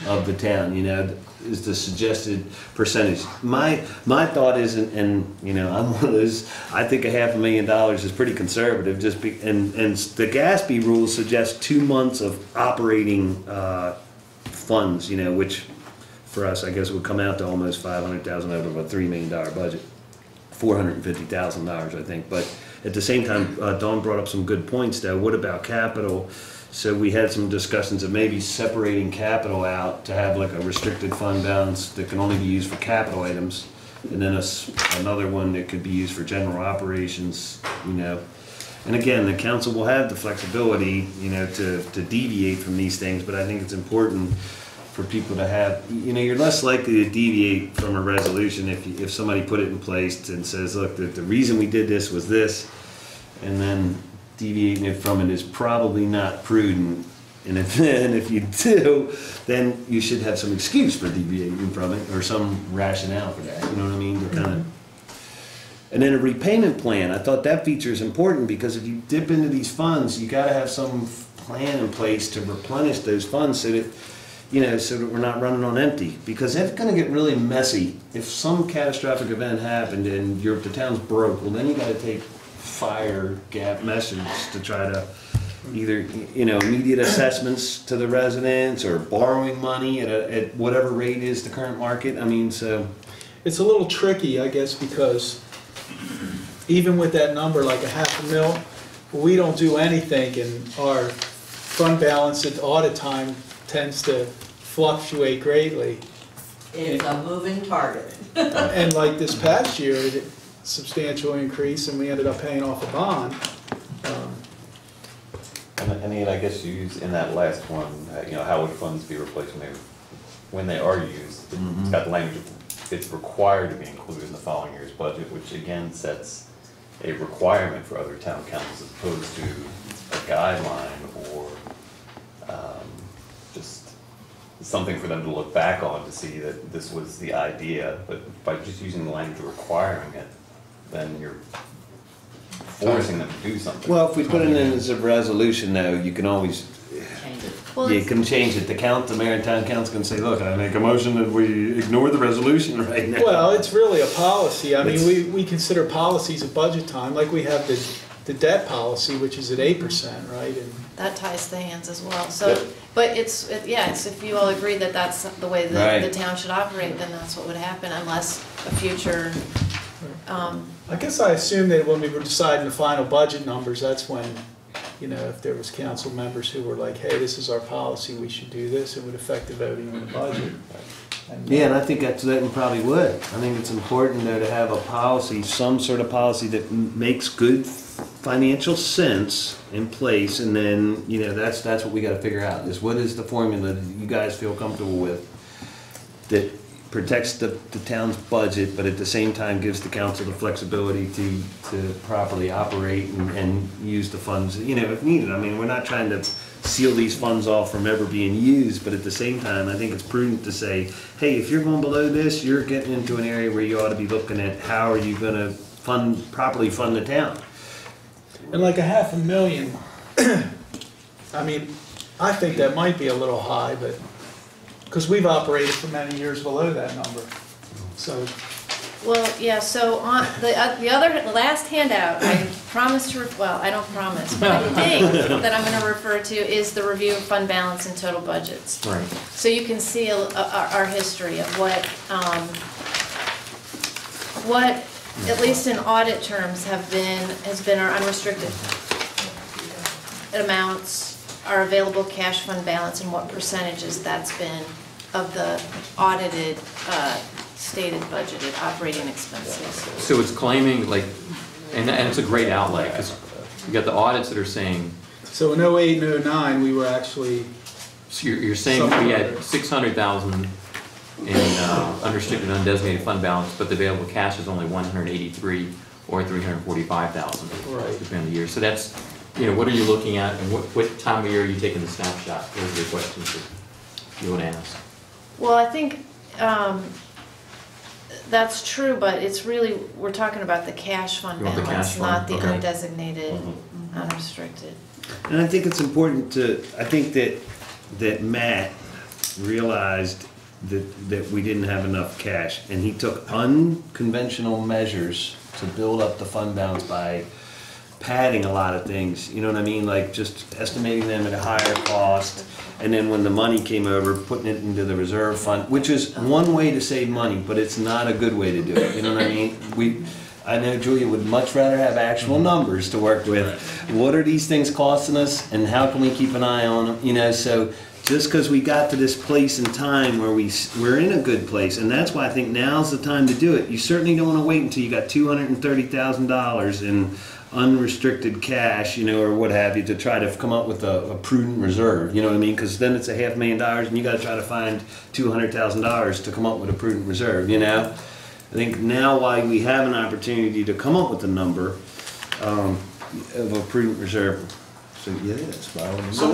of the town, you know, is the suggested percentage. My thought is, and you know, I'm one of those, I think $500,000 is pretty conservative, just and the Gatsby rules suggest 2 months of operating funds, you know, which for us, I guess, would come out to almost $500,000 out of a $3 million budget, $450,000, I think. But at the same time, Dawn brought up some good points, though. What about capital? So we had some discussions of maybe separating capital out to have like a restricted fund balance that can only be used for capital items, and then another one that could be used for general operations, you know. And again, the council will have the flexibility, you know, to deviate from these things, but I think it's important for people to have, you know, you're less likely to deviate from a resolution if somebody put it in place and says, look, the reason we did this was this, and then deviating it from it is probably not prudent. And if you do, then you should have some excuse for deviating from it or some rationale for that, you know what I mean? To kind of. And then a repayment plan, I thought that feature is important because if you dip into these funds, you gotta have some plan in place to replenish those funds so that, you know, so that we're not running on empty. Because it's gonna get really messy. If some catastrophic event happened and the town's broke, well then you gotta take fire gap measures to try to either, you know, immediate assessments to the residents or borrowing money at whatever rate is the current market. I mean, so. It's a little tricky, I guess, because even with that number, like $500,000, we don't do anything, and our fund balance at audit time tends to fluctuate greatly. It's a moving target. And like this past year, it substantial increase, and we ended up paying off a bond. And then I guess you use in that last one, you know, how would funds be replaced when they are used? It's got the language of it's required to be included in the following year's budget, which again sets a requirement for other town councils as opposed to a guideline or just something for them to look back on to see that this was the idea. But by just using the language requiring it, then you're forcing them to do something. Well, if we put it in as a resolution now, you can always, you can change it. The mayor and town council can say, look, I make a motion that we ignore the resolution right now. Well, it's really a policy. I mean, we consider policies at budget time, like we have the debt policy, which is at 8%, right? And that ties the hands as well. So, but it's if you all agree that that's the way the town should operate, then that's what would happen unless a future. I guess I assume that when we were deciding the final budget numbers, that's when, you know, if there was council members who were like, hey, this is our policy, we should do this, it would affect the voting on the budget. Yeah, and I think that probably would. I think it's important though to have a policy, some sort of policy that makes good financial sense in place, and then, you know, that's what we gotta figure out, is what is the formula that you guys feel comfortable with that protects the town's budget, but at the same time gives the council the flexibility to properly operate and use the funds, you know, if needed. I mean, we're not trying to seal these funds off from ever being used, but at the same time, I think it's prudent to say, hey, if you're going below this, you're getting into an area where you ought to be looking at how are you gonna properly fund the town. And like $500,000, I mean, I think that might be a little high, but because we've operated for many years below that number, so. Well, yeah, so on the last handout, I promised to, well, I don't promise, but I think that I'm gonna refer to is the review of fund balance and total budgets. Right. So you can see our history of what, at least in audit terms, has been our unrestricted amounts, our available cash fund balance, and what percentages that's been of the audited, stated budgeted operating expenses. So it's claiming like, and it's a great outlay because you got the audits that are saying. So in 08 and 09, we were actually. So you're saying we had 600,000 in unrestricted undesignated fund balance, but the available cash is only 183 or 345,000. Right. Depending on the year. So that's, what are you looking at, and what time of year are you taking the snapshot? Those are the questions that you want to ask. Well, I think that's true, but it's really, we're talking about the cash fund You want the balance, cash fund? not the Okay. undesignated, unrestricted. And I think it's important I think that Matt realized that we didn't have enough cash, and he took unconventional measures to build up the fund balance by padding a lot of things, you know what I mean? Like just estimating them at a higher cost, and then when the money came over, putting it into the reserve fund, which is one way to save money, but it's not a good way to do it, you know what I mean? I know Julia would much rather have actual numbers to work with. What are these things costing us, and how can we keep an eye on them, so just because we got to this place in time where we're in a good place, and that's why I think now's the time to do it. You certainly don't want to wait until you got $230,000 in unrestricted cash, or what have you, to try to come up with a prudent reserve, you know what I mean? Because then it's $500,000, and you got to try to find $200,000 to come up with a prudent reserve, I think now while we have an opportunity to come up with a number of a prudent reserve. So yeah, that's why I want to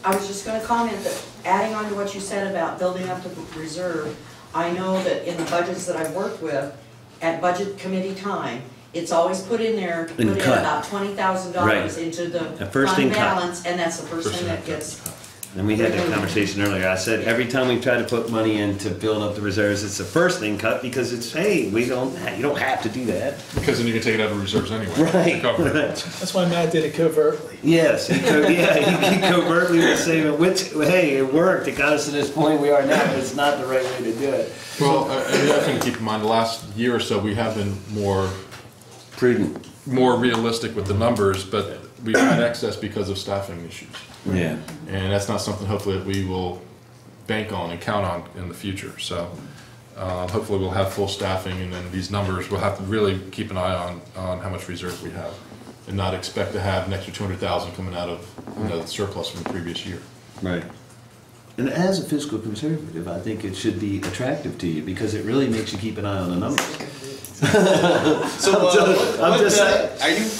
I was just gonna comment that, adding on to what you said about building up the reserve, I know that in the budgets that I've worked with, at budget committee time, it's always put in there, put in about $20,000 into the fund balance, and that's the first thing that gets. And we had that conversation earlier. I said every time we try to put money in to build up the reserves, it's the first thing cut, because it's, hey, you don't have to do that. Because then you can take it out of reserves anyway. Right. That's why Matt did it covertly. Yes, he covertly was saving, which, hey, it worked. It got us to this point we are now, but it's not the right way to do it. Well, the other thing to keep in mind, the last year or so, we have been more prudent, more realistic with the numbers, but we've had excess because of staffing issues. Yeah. And that's not something hopefully that we will bank on and count on in the future. So hopefully we'll have full staffing, and then these numbers, we'll have to really keep an eye on how much reserve we have, and not expect to have an extra 200,000 coming out of the surplus from the previous year. Right. And as a fiscal conservative, I think it should be attractive to you, because it really makes you keep an eye on the numbers. I'm just saying.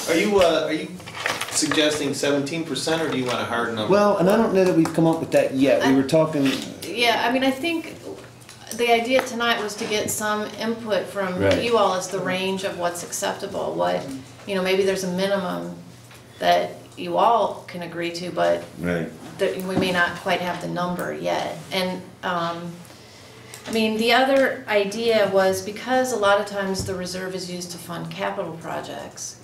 Are you suggesting 17%, or do you want a hard number? Well, and I don't know that we've come up with that yet. We were talking. Yeah, I mean, I think the idea tonight was to get some input from you all as the range of what's acceptable. What, maybe there's a minimum that you all can agree to, but we may not quite have the number yet. And I mean, the other idea was, because a lot of times the reserve is used to fund capital projects,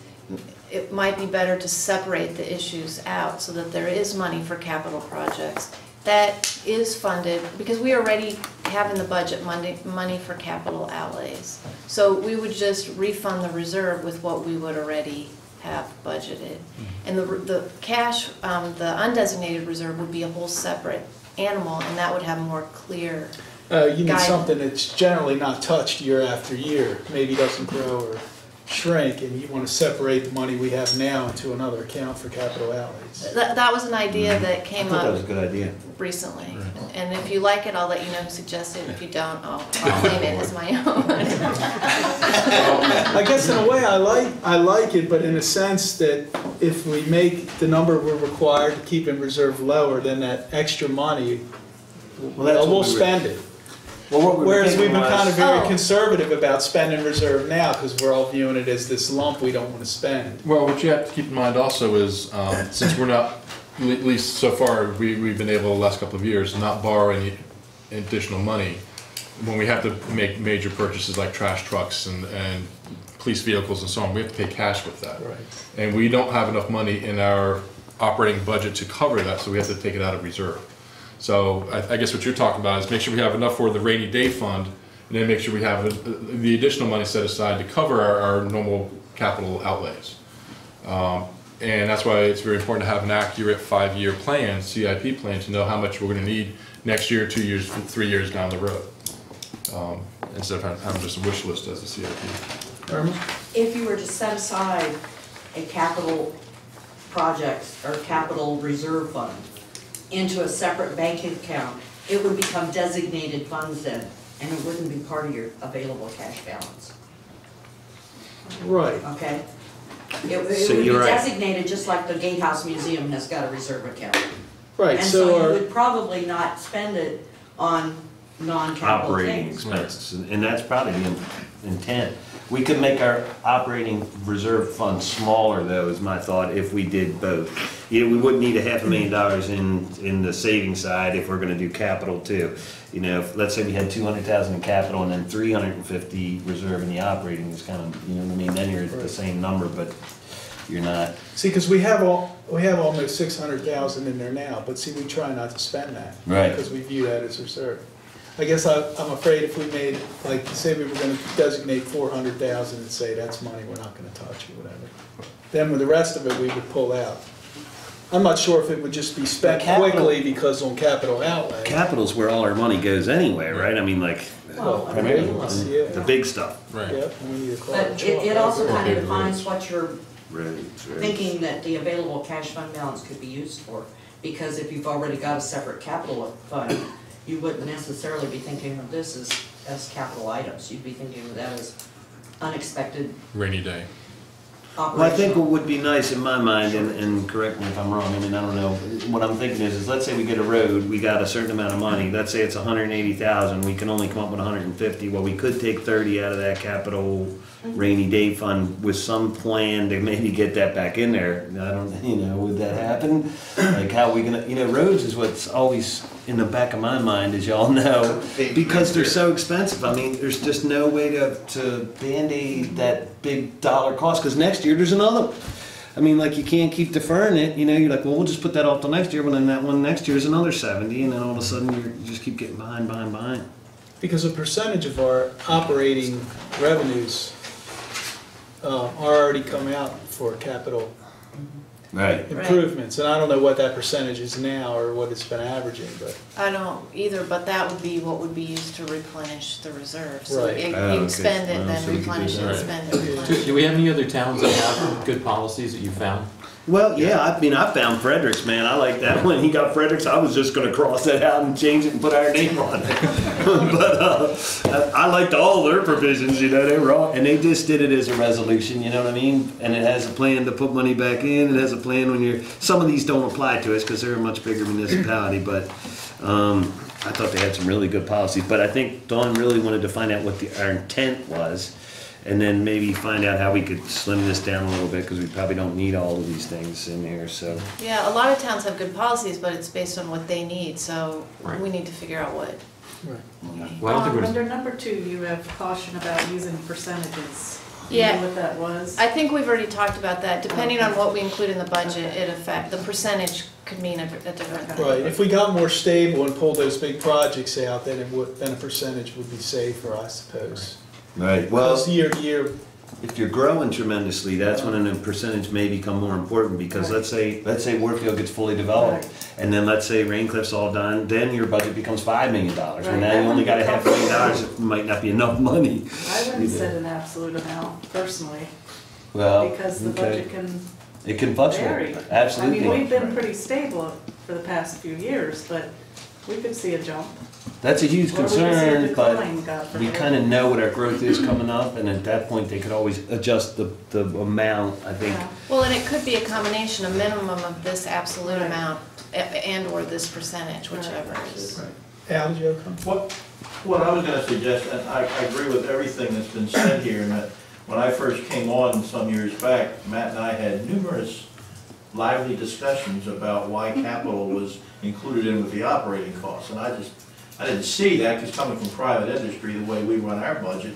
it might be better to separate the issues out so that there is money for capital projects that is funded, because we already have in the budget money for capital outlays. So we would just refund the reserve with what we would already have budgeted. And the cash, the undesignated reserve would be a whole separate animal, and that would have more clear You need something that's generally not touched year after year, maybe doesn't grow or shrink, and you want to separate the money we have now into another account for capital outlays. That was an idea that came up. That was a good idea. Recently. And if you like it, I'll let you know who suggested it. If you don't, I'll claim it as my own. I guess in a way I like it, but in a sense that if we make the number we're required to keep in reserve lower, then that extra money, we'll spend it. Whereas we've been kind of very conservative about spending reserve now, because we're all viewing it as this lump we don't want to spend. Well, what you have to keep in mind also is, since we're not, at least so far, we've been able the last couple of years not borrow any additional money. When we have to make major purchases like trash trucks and police vehicles and so on, we have to pay cash with that. Right. And we don't have enough money in our operating budget to cover that, so we have to take it out of reserve. So I guess what you're talking about is make sure we have enough for the rainy day fund, and then make sure we have the additional money set aside to cover our normal capital outlays. And that's why it's very important to have an accurate 5-year plan, CIP plan, to know how much we're going to need next year, 2 years, 3 years down the road, instead of having just a wish list as a CIP. If you were to set aside a capital project or capital reserve fund into a separate bank account, it would become designated funds then. and it wouldn't be part of your available cash balance, Right. okay? It So would be you're right. designated just like the Gatehouse Museum has got a reserve account. Right, And so so you our, would probably not spend it on non-capital Operating things. expenses, and that's probably the intent. We could make our operating reserve fund smaller, though, is my thought, if we did both. You know, we wouldn't need $500,000 in the saving side if we're gonna do capital too. You know, if, let's say we had 200,000 in capital and then 350 reserve in the operating, is kind of, you know what I mean, then you're at the same number, but you're not. see, because we have almost 600,000 in there now, but see, we try not to spend that. Right. Because we view that as reserve. I guess I'm afraid if we made, like, say we were gonna designate 400,000 and say, that's money we're not gonna touch or whatever. Then with the rest of it, we would pull out. I'm not sure if it would just be spent Capital- quickly because on capital outlay. Capital's where all our money goes anyway, right? I mean, like, Well, primarily, yeah. the big stuff. Right. Yep, and we need to call But it. it also kind Okay, of defines what you're Right. thinking that the available cash fund balance could be used for. Because if you've already got a separate capital fund, you wouldn't necessarily be thinking of this as capital items. You'd be thinking of that as unexpected Rainy day. operational. Well, I think what would be nice in my mind, and correct me if I'm wrong, I mean, I don't know, what I'm thinking is let's say we get a road, we got a certain amount of money, let's say it's 180,000, we can only come up with 150, well, we could take 30 out of that capital rainy day fund with some plan to maybe get that back in there. I don't, you know, would that happen? Like how we gonna, you know, roads is what's always in the back of my mind, as y'all know, because they're so expensive. I mean, there's just no way to Band-Aid that big dollar cost, because next year there's another one. I mean, like, you can't keep deferring it, you know, you're like, well, we'll just put that off till next year, but then that one next year is another 70, and then all of a sudden you just keep getting behind. Because a percentage of our operating revenues are already come out for capital Right. improvements. And I don't know what that percentage is now or what it's been averaging, but. I don't either, but that would be what would be used to replenish the reserve. So Right. you'd spend it, Well, then so we could do replenish it, that. spend it, replenish it. Do we have any other towns that have good policies that you found? Well, yeah, I mean, I found Frederick's, man. I like that one. He got Frederick's. I was just gonna cross that out and change it and put our name on it. But I liked all their provisions, you know, they were all, and they just did it as a resolution, you know what I mean? And it has a plan to put money back in. It has a plan when you're, some of these don't apply to us because they're a much bigger municipality, but, I thought they had some really good policies. But I think Dawn really wanted to find out what our intent was, and then maybe find out how we could slim this down a little bit, because we probably don't need all of these things in here, so. Yeah, a lot of towns have good policies, but it's based on what they need, so Right. we need to figure out what Right. we need. Well, I don't think we're- Under number 2, you have caution about using percentages. Do Yeah. you know what that was? I think we've already talked about that. Depending on what we include in the budget, the percentage could mean a different thing. Right, if we got more stable and pulled those big projects out, then then a percentage would be safer, I suppose. Right, well, Because year to year, if you're growing tremendously, that's when a percentage may become more important, because let's say Warfield gets fully developed, and then let's say Raincliffe's all done, then your budget becomes $5 million, and now you only got a $500,000, it might not be enough money. I wouldn't set an absolute amount personally, Well, because the okay. budget can It can vary. fluctuate, I absolutely. mean, we've been pretty stable for the past few years, but we could see a jump. That's a huge Or we could see a concern, but decline, God we forbid. kind of know what our growth is coming up, and at that point, they could always adjust the amount, I think. Yeah. Well, and it could be a combination, a minimum of this absolute amount and/or this percentage, whichever is. Al, did you have a comment? What I was gonna suggest, and I agree with everything that's been said here, and that when I first came on some years back, Matt and I had numerous lively discussions about why capital was included in with the operating costs, and I didn't see that, because coming from private industry, the way we run our budget,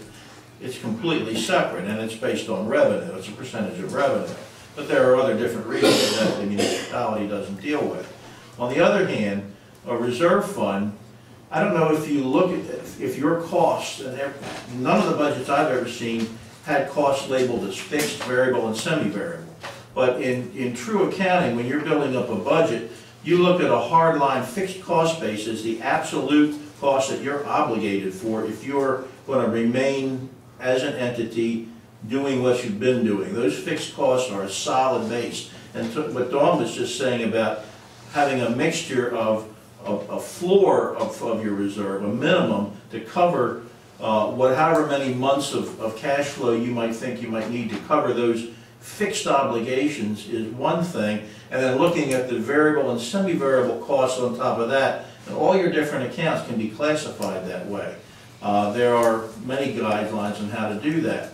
it's completely separate, and it's based on revenue, it's a percentage of revenue. But there are other different reasons that the municipality doesn't deal with. On the other hand, a reserve fund, I don't know if you look at, if your costs, and none of the budgets I've ever seen had costs labeled as fixed, variable, and semi-variable. But in true accounting, when you're building up a budget, you look at a hardline fixed cost base as the absolute cost that you're obligated for if you're going to remain as an entity doing what you've been doing. Those fixed costs are a solid base. And what Dawn was just saying about having a mixture of a floor of your reserve, a minimum to cover however many months of cash flow you might think you might need to cover those fixed obligations is one thing, and then looking at the variable and semi-variable costs on top of that, and all your different accounts can be classified that way. There are many guidelines on how to do that.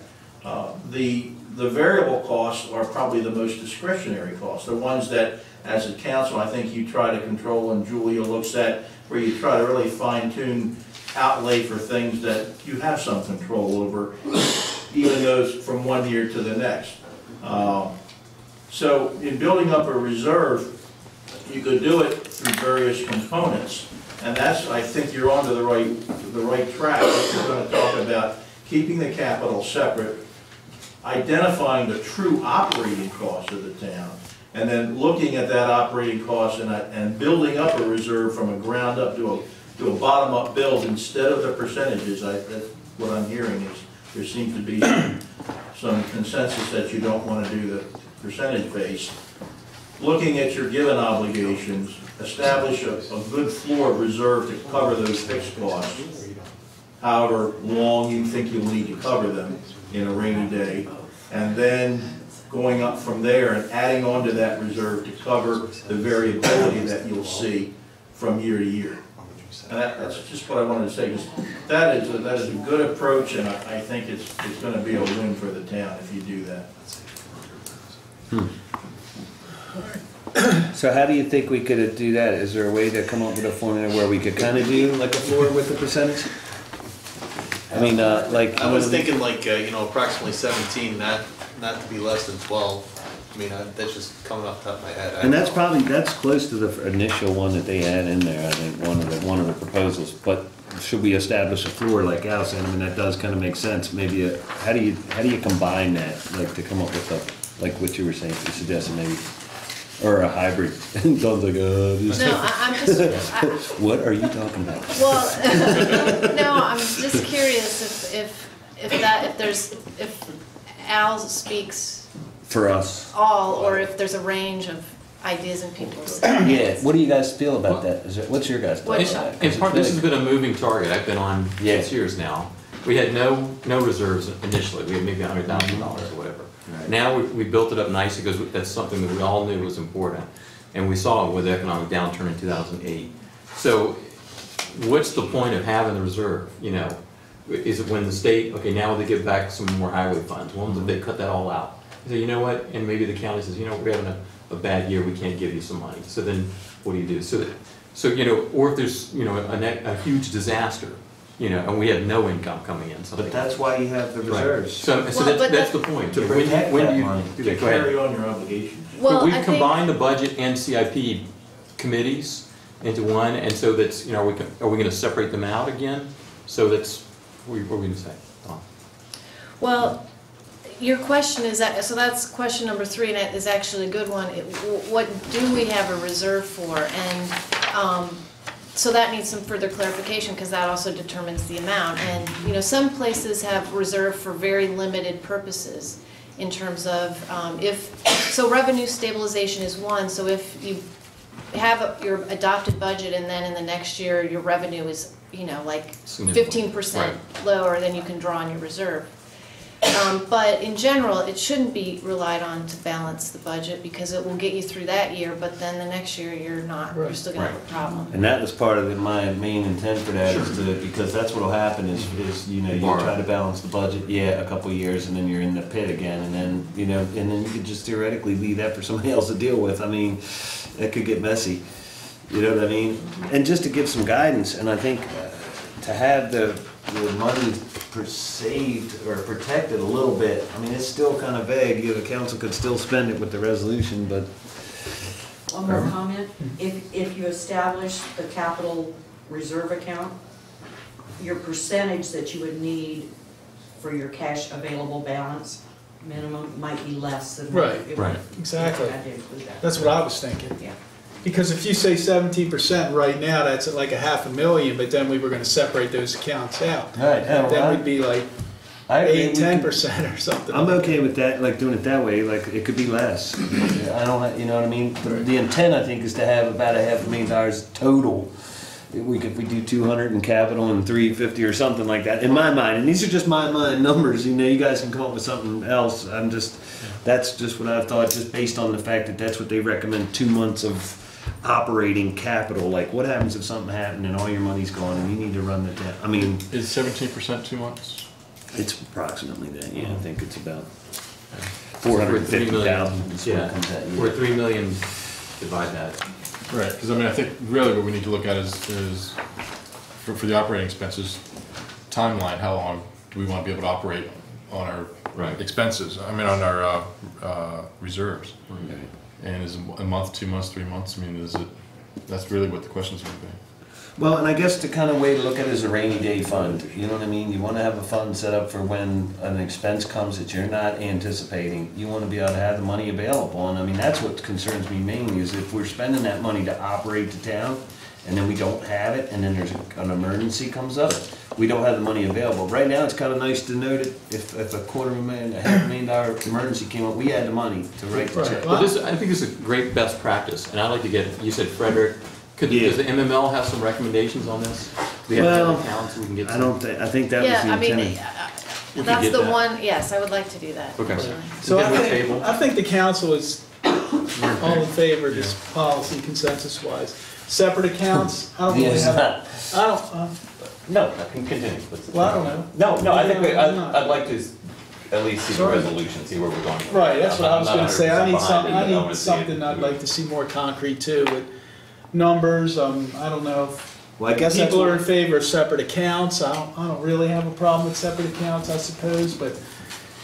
The variable costs are probably the most discretionary costs, the ones that, as a council, I think you try to control, and Julia looks at, where you try to really fine-tune outlay for things that you have some control over, even those from one year to the next. So in building up a reserve, you could do it through various components, and that's, I think you're onto the right track. We're going to talk about keeping the capital separate, identifying the true operating cost of the town, and then looking at that operating cost and building up a reserve from a ground up to a bottom up build instead of the percentages. That's what I'm hearing is there seems to be some consensus that you don't want to do the percentage based. Looking at your given obligations, establish a good floor of reserve to cover those fixed costs, however long you think you'll need to cover them in a rainy day, and then going up from there and adding on to that reserve to cover the variability that you'll see from year to year. And that's just what I wanted to say. That is a good approach, and I think it's going to be a win for the town if you do that. So how do you think we could do that? Is there a way to come up with a formula where we could kind of do like a floor with the percentage? I mean, like... I was thinking like, approximately 17, not to be less than 12. I mean, that's just coming off the top of my head. And that's close to the initial one that they had in there, I think, one of the proposals. But should we establish a floor like Al said? I mean, that does kind of make sense. Maybe how do you combine that, like to come up with like what you were saying, you suggested maybe, or a hybrid? Don's like, I'm just. What are you talking about? Well, no, I'm just curious if Al speaks for us all, or if there's a range of ideas in people's heads. Yeah. What do you guys feel about that? What's your guys' thoughts on that? In part, this has been a moving target. I've been on 6 years now. We had no reserves initially. We had maybe $100,000 or whatever. Right. Now we built it up nicely because that's something that we all knew was important, and we saw it with the economic downturn in 2008. So, what's the point of having the reserve? Is it when the state, okay, now they give back some more highway funds? Well, they cut that all out. So you know what? And maybe the county says, we're having a bad year, we can't give you some money. So then, what do? So or if there's a huge disaster, and we have no income coming in. But that's why you have the reserves. Right. So that's the point. To protect that money. To carry on your obligations. Well, we've combined the budget and CIP committees into one, and so that's, are we going to separate them out again? So that's, what are we going to say? Well, your question is that, so that's question number 3, and it is actually a good one. What do we have a reserve for? And so that needs some further clarification because that also determines the amount. And some places have reserve for very limited purposes in terms of so revenue stabilization is one. So if you have your adopted budget and then in the next year your revenue is like 15% lower, then you can draw on your reserve. But in general, it shouldn't be relied on to balance the budget because it will get you through that year, but then the next year you're not, you're still going to have a problem. And that was part of my main intent for that, because that's what will happen is you try to balance the budget, a couple of years, and then you're in the pit again, and then and then you could just theoretically leave that for somebody else to deal with. I mean, that could get messy. You know what I mean? And just to give some guidance, and I think to have the money saved or protected a little bit. I mean, it's still kind of vague. The council could still spend it with the resolution, but... One more comment. If you establish the capital reserve account, your percentage that you would need for your cash available balance minimum might be less than... Right, exactly. That's what I was thinking. Yeah. Because if you say 17% right now, that's at like $500,000, but then we were going to separate those accounts out. Right. Then we'd be like 8-10% or something. I'm okay with that, like doing it that way, like it could be less. I don't, you know what I mean? The intent, I think, is to have about $500,000 total. If we do 200 in capital and 350 or something like that, in my mind, and these are just my mind numbers, you know, you guys can come up with something else. That's just what I've thought, just based on the fact that that's what they recommend, 2 months of operating capital. Like, what happens if something happened and all your money's gone and you need to run the debt? I mean, Is 17% 2 months? it's approximately that, yeah, I think it's about 450,000 is what it comes out. Or 3 million, divide that. Right, because I mean, I think really what we need to look at is for the operating expenses, timeline, how long do we want to be able to operate on our expenses, I mean, on our reserves? Okay. And is a month, 2 months, 3 months, I mean, that's really what the question's going to be. Well, and I guess the kind of way to look at it is a rainy day fund, you know what I mean? You want to have a fund set up for when an expense comes that you're not anticipating. You want to be able to have the money available, and I mean, that's what concerns me mainly, is if we're spending that money to operate the town, and then we don't have it, and then there's an emergency comes up, we don't have the money available. Right now, it's kind of nice to know that if a $250,000 emergency came up, we had the money to write the check. Well, I think this is a great best practice, and I'd like to get, you said Frederick, does the MML have some recommendations on this? Do we have Well, accounts we can get I think that was Yeah, the I mean, intent. that's the one, yes, I would like to do that. Okay. So Then we I table. think the council is all in favor of this policy consensus-wise. Separate accounts, I don't really Yes. have, I don't, No, I can continue. well, I don't know. No, I think No. I'd like to at least see the Sorry. resolution, see where we're going. Right, that's what I was gonna say, I need something, I wanna see it. something I'd like to see more concrete too, with numbers, I don't know if Well, I guess that's people are what- in favor of separate accounts, I don't really have a problem with separate accounts, I suppose, but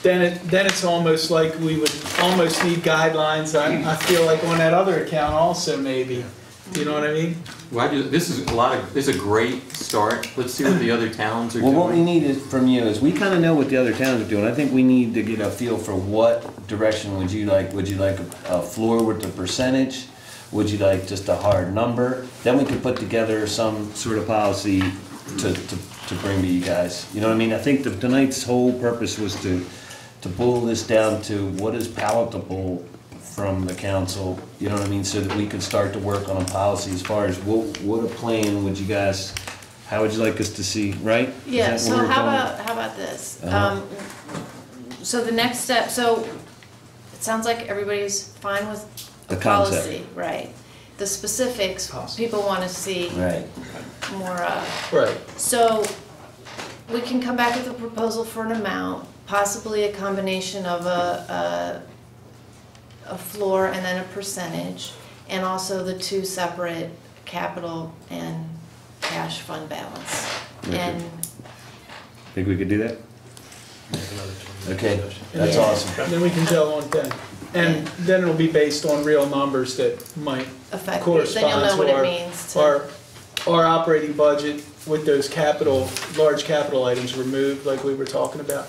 then it's almost like we would almost need guidelines, I feel like on that other account also maybe, you know what I mean? Well, this is a great start. Let's see what the other towns are Well, doing. what we need is from you is we kind of know what the other towns are doing. I think we need to get a feel for what direction would you like? Would you like a floor with the percentage? Would you like just a hard number? Then we could put together some sort of policy to bring to you guys. You know what I mean? I think tonight's whole purpose was to boil this down to what is palatable from the council, you know what I mean, so that we can start to work on a policy as far as what a plan would you guys, how would you like us to see, right? Is Yeah, that so where we're how going? about this? Uh-huh. So the next step, so it sounds like everybody's fine with The the concept. policy, right? The specifics, people want to see Right. more Right. So we can come back with a proposal for an amount, possibly a combination of a floor and then a percentage, and also the two separate capital and cash fund balance. Okay. And Think we could do that? Okay, that's Yeah. awesome. Then we can tell on then. And then it'll be based on real numbers that might affect, then correspond you'll know to what it means to. our operating budget with those large capital items removed, like we were talking about.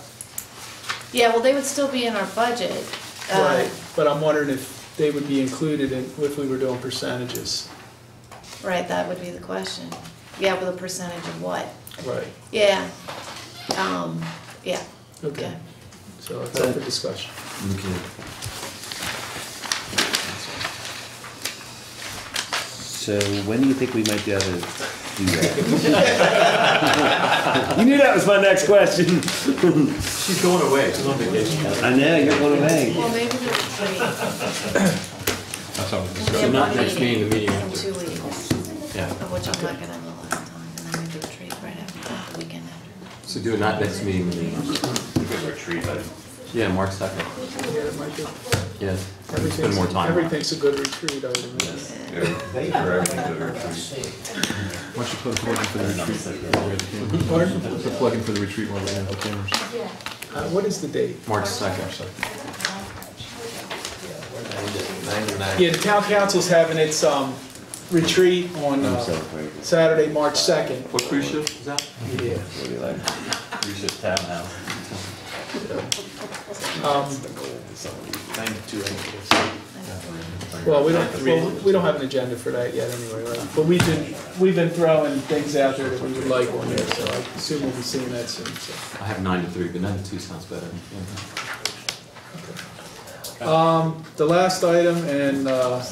Yeah, well, they would still be in our budget. Right, but I'm wondering if they would be included if we were doing percentages. Right, that would be the question. Yeah, with a percentage of what? Right, Yeah, yeah. okay. So it's up for discussion. Okay. So when do you think we might be able to do that? You knew that was my next question. She's going away, she's on vacation. I know, you're going away. Well, maybe the retreat. That's something to We discuss. have not one next meeting, the meeting in after. 2 weeks, Yeah. of which I'm not gonna have a lot of time, and then we have the retreat right after that, the weekend after. So do it not next meeting, the Good retreat, but yeah, March 2nd. Yeah, it might be. Yeah. Spend Everything's- more time. Everything's a good retreat, I would imagine. thank you for everything, good retreat. Why don't you put a plug in for the retreat? Pardon? Put a plug in for the retreat while we have the cameras. What is the date? March 2nd. Yeah, the town council's having its retreat on Saturday, March 2nd. What cruise ship is that? Yeah. Cruise ship townhouse. 92 acres. Well, we don't have an agenda for that yet anyway, right? But we've been throwing things out there that we would like on there, so I assume we'll be seeing that soon, so. I have 9 to 3, but 9 to 2 sounds better. The last item, and I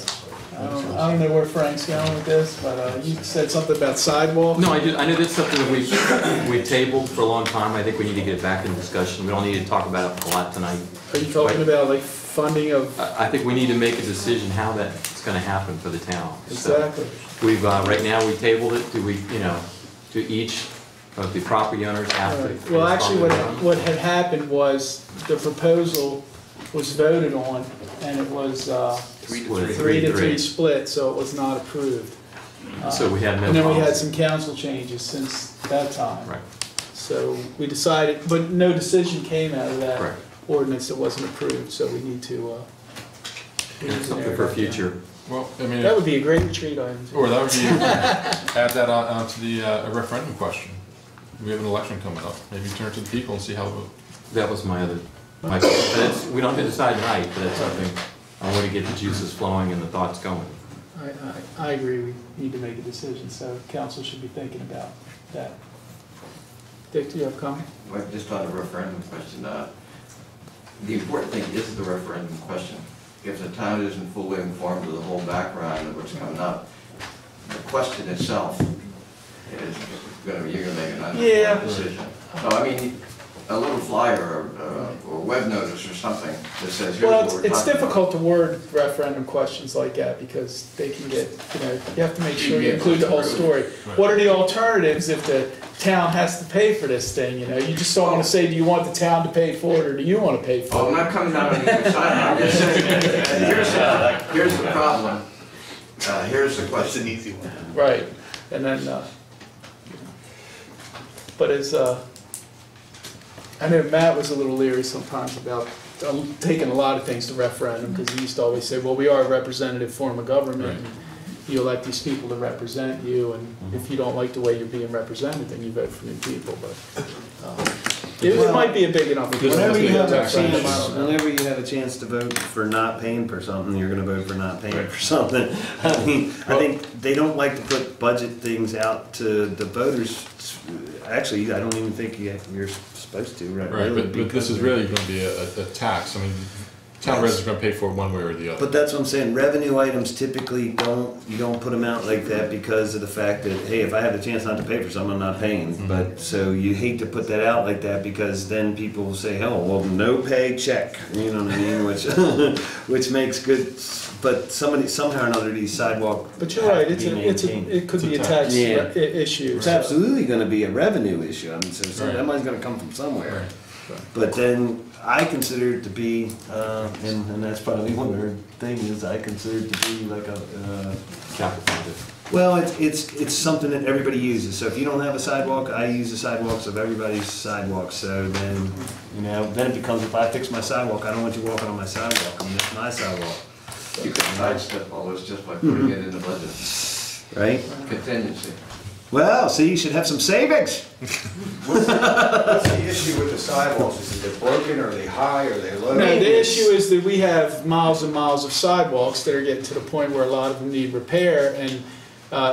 don't know where Frank's going with this, but you said something about sidewalks. No, I did. I know that's something that we've tabled for a long time. I think we need to get it back in discussion. We don't need to talk about it a lot tonight. Are you talking about like funding of? I think we need to make a decision how that's going to happen for the town. Exactly. So we've right now we tabled it. Do we, do each of the property owners have to? Well, actually, what had happened was the proposal was voted on, and it was 3 to 3 split, so it was not approved. So we had no. And then we had some council changes since that time. Right. So we decided, but no decision came out of that Correct. ordinance that wasn't approved, so we need to. Something for future. Well, I mean. That would be a great retreat item. Or that would be, add that onto the referendum question. We have an election coming up. Maybe turn to the people and see how. That was my other. We don't have to decide tonight, but that's something I want to get the juices flowing and the thoughts going. I agree. We need to make a decision, so council should be thinking about that. Dick, do you have a comment? Well, just on the referendum question, the important thing is the referendum question. If the town isn't fully informed of the whole background of what's coming up, the question itself is you're going to make an uninformed decision. So I mean, a little flyer or web notice or something that says, here's what we're talking about. Well, it's difficult to word referendum questions like that because they can get, you have to make sure you include the whole story. Right. What are the alternatives if the town has to pay for this thing, You just don't want to say, do you want the town to pay for it or do you want to pay for it? Oh, I'm not coming down on either side. I'm just saying, here's the problem. Here's the question. It's an easy one. Right, and then, but it's, I know Matt was a little leery sometimes about taking a lot of things to referendum, because he used to always say, well, we are a representative form of government, and you elect these people to represent you, and if you don't like the way you're being represented, then you vote for new people, but it might be a big enough. Whenever you have a chance to vote for not paying for something, you're gonna vote for not paying for something. I mean, I think they don't like to put budget things out to the voters. Actually, I don't even think you're supposed to, right? Right, but this is really going to be a tax. I mean, town residents are going to pay for it one way or the other. But that's what I'm saying. Revenue items typically you don't put them out like that because of the fact that, hey, if I have the chance not to pay for something, I'm not paying. Mm-hmm. But so you hate to put that out like that because then people will say, oh, well, no pay check. You know what I mean? Which makes good. But somehow or another, these sidewalk. But you're right. It could be a tax issue. It's absolutely going to be a revenue issue. I mean, so that money's going to come from somewhere. Right. But then I consider it to be, and that's probably one of the thing is I consider it to be like a capital project. Well, it's something that everybody uses. So if you don't have a sidewalk, I use the sidewalks of everybody's sidewalks. So then, then it becomes, if I fix my sidewalk, I don't want you walking on my sidewalk. I mean, it's my sidewalk. You can sidestep all this just by putting it in the budget. Right? Contingency. Well, see, you should have some savings. What's the issue with the sidewalks? Is it they're broken, or are they high, or are they low? No, the issue is that we have miles and miles of sidewalks that are getting to the point where a lot of them need repair, and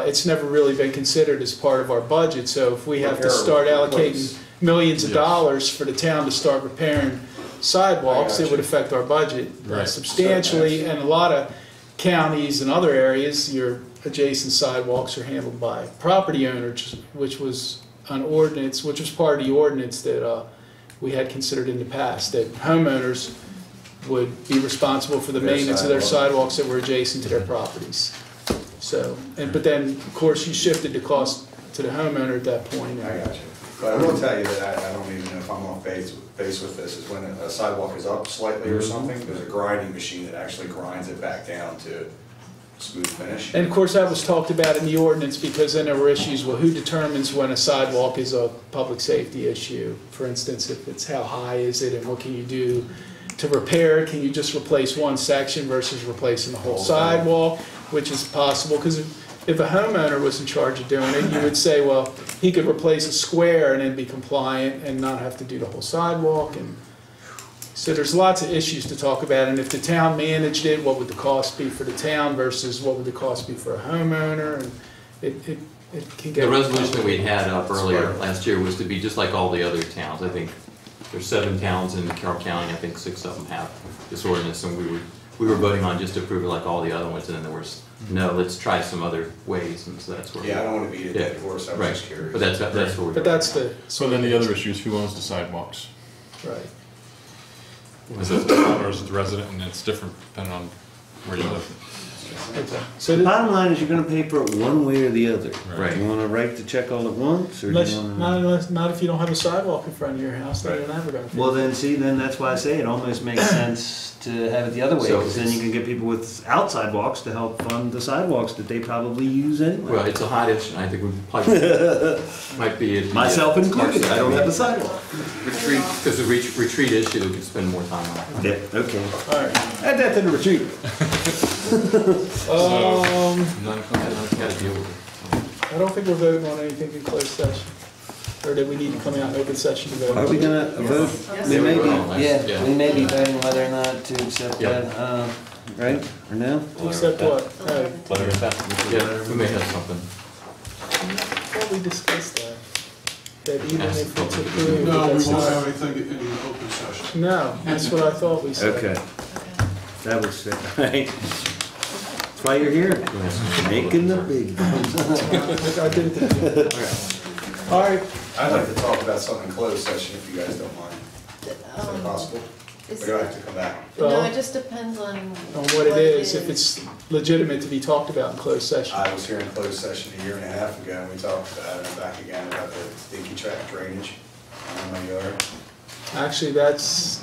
it's never really been considered as part of our budget. So if we have to start allocating millions of dollars for the town to start repairing sidewalks, it would affect our budget substantially, and a lot of counties and other areas, your adjacent sidewalks are handled by property owners, which was an ordinance, which was part of the ordinance that we had considered in the past, that homeowners would be responsible for the maintenance of their sidewalks that were adjacent to their properties. So, but then, of course, you shifted the cost to the homeowner at that point. I got you. But I will tell you that I don't even know if I'm on face with this, is when a sidewalk is up slightly or something, there's a grinding machine that actually grinds it back down to smooth finish. And of course, that was talked about in the ordinance, because then there were issues, well, who determines when a sidewalk is a public safety issue? For instance, if it's how high is it, and what can you do to repair it? Can you just replace one section versus replacing the whole sidewalk, which is possible, because if a homeowner was in charge of doing it, you would say, well, he could replace a square and then be compliant and not have to do the whole sidewalk. And So there's lots of issues to talk about, and if the town managed it, what would the cost be for the town versus what would the cost be for a homeowner, and it can get. The resolution that we had up earlier last year was to be just like all the other towns. I think there's 7 towns in Carroll County, I think 6 of them have this ordinance, and we were voting on just to approve it like all the other ones, and then there was, no, let's try some other ways, and so that's where. Yeah, I don't want to beat a dead horse, I was just curious. But that's what we're. But that's the. So then the other issue is who owns the sidewalks? Right. Is it the town or is it the resident, and it's different depending on where you live? So the bottom line is you're gonna pay for it one way or the other. Right. You wanna write the check all at once, or do you wanna? Not if you don't have a sidewalk in front of your house, then you're never gonna. Well, then, see, then that's why I say it almost makes sense to have it the other way, So because then you can get people without sidewalks to help fund the sidewalks that they probably use anyway. Well, it's a hot issue, I think we probably might be. Myself included, I don't have a sidewalk. Retreat, because the retreat issue, we could spend more time on. Yeah, okay. All right. Add that to the retreat. 9 o'clock, gotta deal with it. I don't think we're voting on anything in closed session, or that we need to come out in open session to vote. Are we gonna vote? We may be, Yeah. we may be voting whether or not to accept Yeah. that, right, or no? Except what? Oh, Letter of that. Yeah, we may have something. I thought we discussed that. That even if it's approved. No, we that's won't not- have anything in the open session. No, that's what I thought we said. Okay. That was it, right? That's why you're here, making the big ones. I did that. All right. I'd like to talk about something in closed session if you guys don't mind. Is that possible? Or do I have to come back? No, it just depends on. On what it is, if it's legitimate to be talked about in closed session. I was here in closed session a year and a half ago, and we talked about it, I'm back again about the stinky track drainage on my yard. Actually, that's,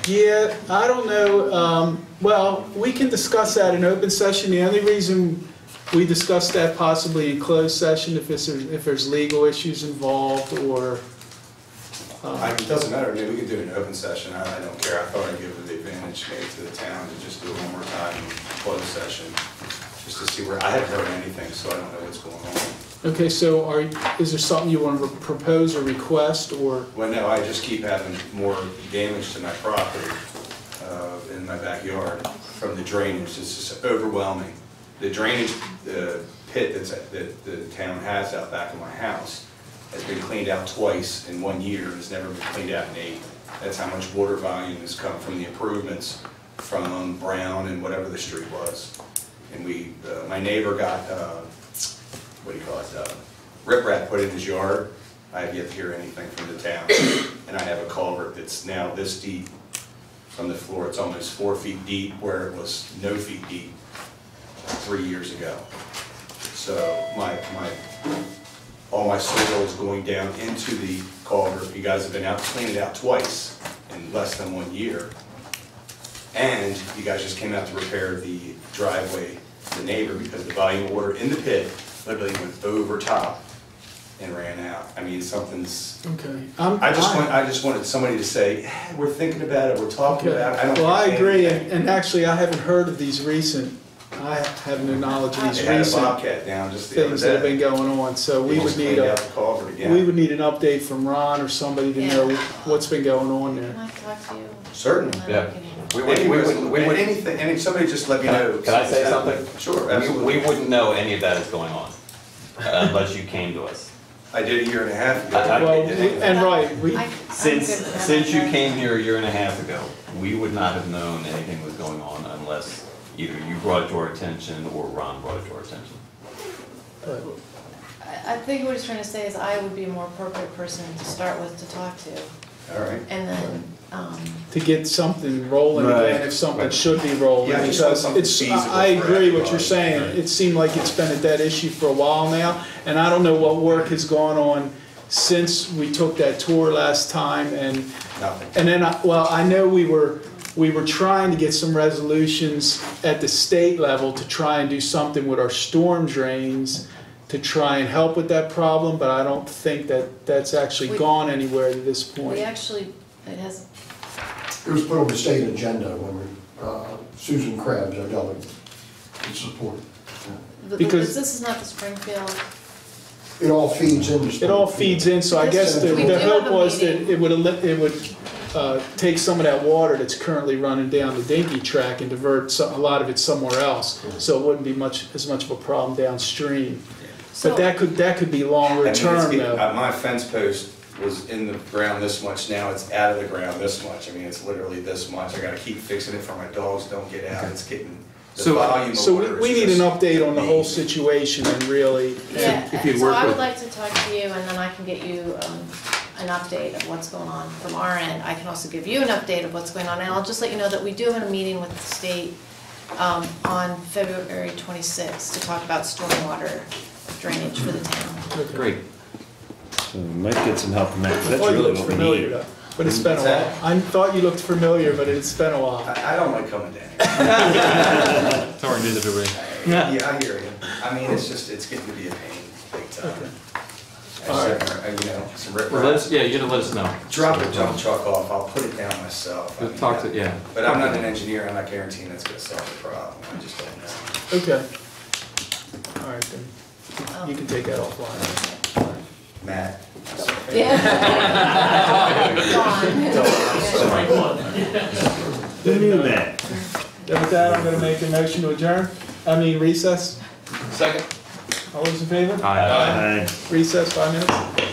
yeah, I don't know. Well, we can discuss that in open session. The only reason we discuss that possibly in closed session if there's legal issues involved or. It doesn't matter, maybe we can do it in open session, I don't care, I thought I'd give it the advantage maybe to the town to just do it one more time in closed session, just to see where, I haven't heard anything, so I don't know what's going on. Okay, so is there something you want to propose or request or? Well, no, I just keep having more damage to my property in my backyard from the drainage, it's just overwhelming. The drainage pit that the town has out back of my house has been cleaned out twice in 1 year, and it's never been cleaned out in 8. That's how much water volume has come from the improvements from Brown and whatever the street was. And my neighbor got, what do you call it, riprap put in his yard. I have yet to hear anything from the town. And I have a culvert that's now this deep from the floor. It's almost 4 feet deep where it was no feet deep 3 years ago. So all my soil is going down into the culvert. You guys have been out to clean it out twice in less than 1 year. And you guys just came out to repair the driveway to the neighbor because the volume of water in the pit literally went over top and ran out. I mean, something's. Okay. I just wanted somebody to say, "Eh, we're thinking about it, we're talking about it. I don't. Well, I think agree, anything." and actually, I haven't heard of these recent. I have no knowledge of these They had a recent bobcat down just the other things that have day. been going on. So we They would just need cleaned out the culvert again. we would need an update from Ron or somebody to know what's been going on there. Can I talk to you? Certainly. Yeah. Anything, and somebody just let me know. Can I say something? Sure, absolutely. We wouldn't know any of that is going on unless you came to us. I did a year and a half ago. Well, and right, Since you came here a year and a half ago, we would not have known anything was going on unless either you brought it to our attention or Ron brought it to our attention. I think what he's trying to say is I would be a more appropriate person to start with to talk to. All right. And then, to get something rolling again, if something should be rolling. Yeah, I just want Because something it's, feasible I for agree what everybody. you're saying. It seemed like it's been a dead issue for a while now, and I don't know what work has gone on since we took that tour last time, and Nothing. and then, I know we were trying to get some resolutions at the state level to try and do something with our storm drains to try and help with that problem, but I don't think that that's actually gone anywhere at this point. we actually, it has, It was put on the state agenda when Susan Krebs, our delegate, supported. Because- this is not the Springfield. It all feeds into. It all feeds in, so I guess the We do have hope a was that meeting. it would take some of that water that's currently running down the Dinky track and divert a lot of it somewhere else, so it wouldn't be as much of a problem downstream. But that could be longer term though. My fence post was in the ground this much, now it's out of the ground this much. I mean, it's literally this much. I gotta keep fixing it for my dogs don't get out. It's getting, the volume of water So we need an update on the whole situation and really, Yeah, if you'd so work I would with. like to talk to you, and then I can get you an update of what's going on from our end. I can also give you an update of what's going on, and I'll just let you know that we do have a meeting with the state on February 26th to talk about stormwater drainage for the town. Great. So we might get some help from that, 'cause I that's thought you really looked what we familiar, need. though, but it's been a while. I thought you looked familiar, but it's been a while. I don't like coming down Sorry, neither do we. here. Yeah, I hear you. I mean, it's getting to be a pain, big time. All right. You know, some rip Well, yeah, you're gonna let us know. Drop the dump truck off, I'll put it down myself. I We'll mean, talk to, yeah. But I'm not an engineer, I'm not guaranteeing that's gonna solve the problem, I just don't know. Okay. All right, then. You can take that offline. Matt. Who knew that? Then with that, I'm gonna make a motion to adjourn, recess. Second. All those in favor? Aye. Recess, 5 minutes.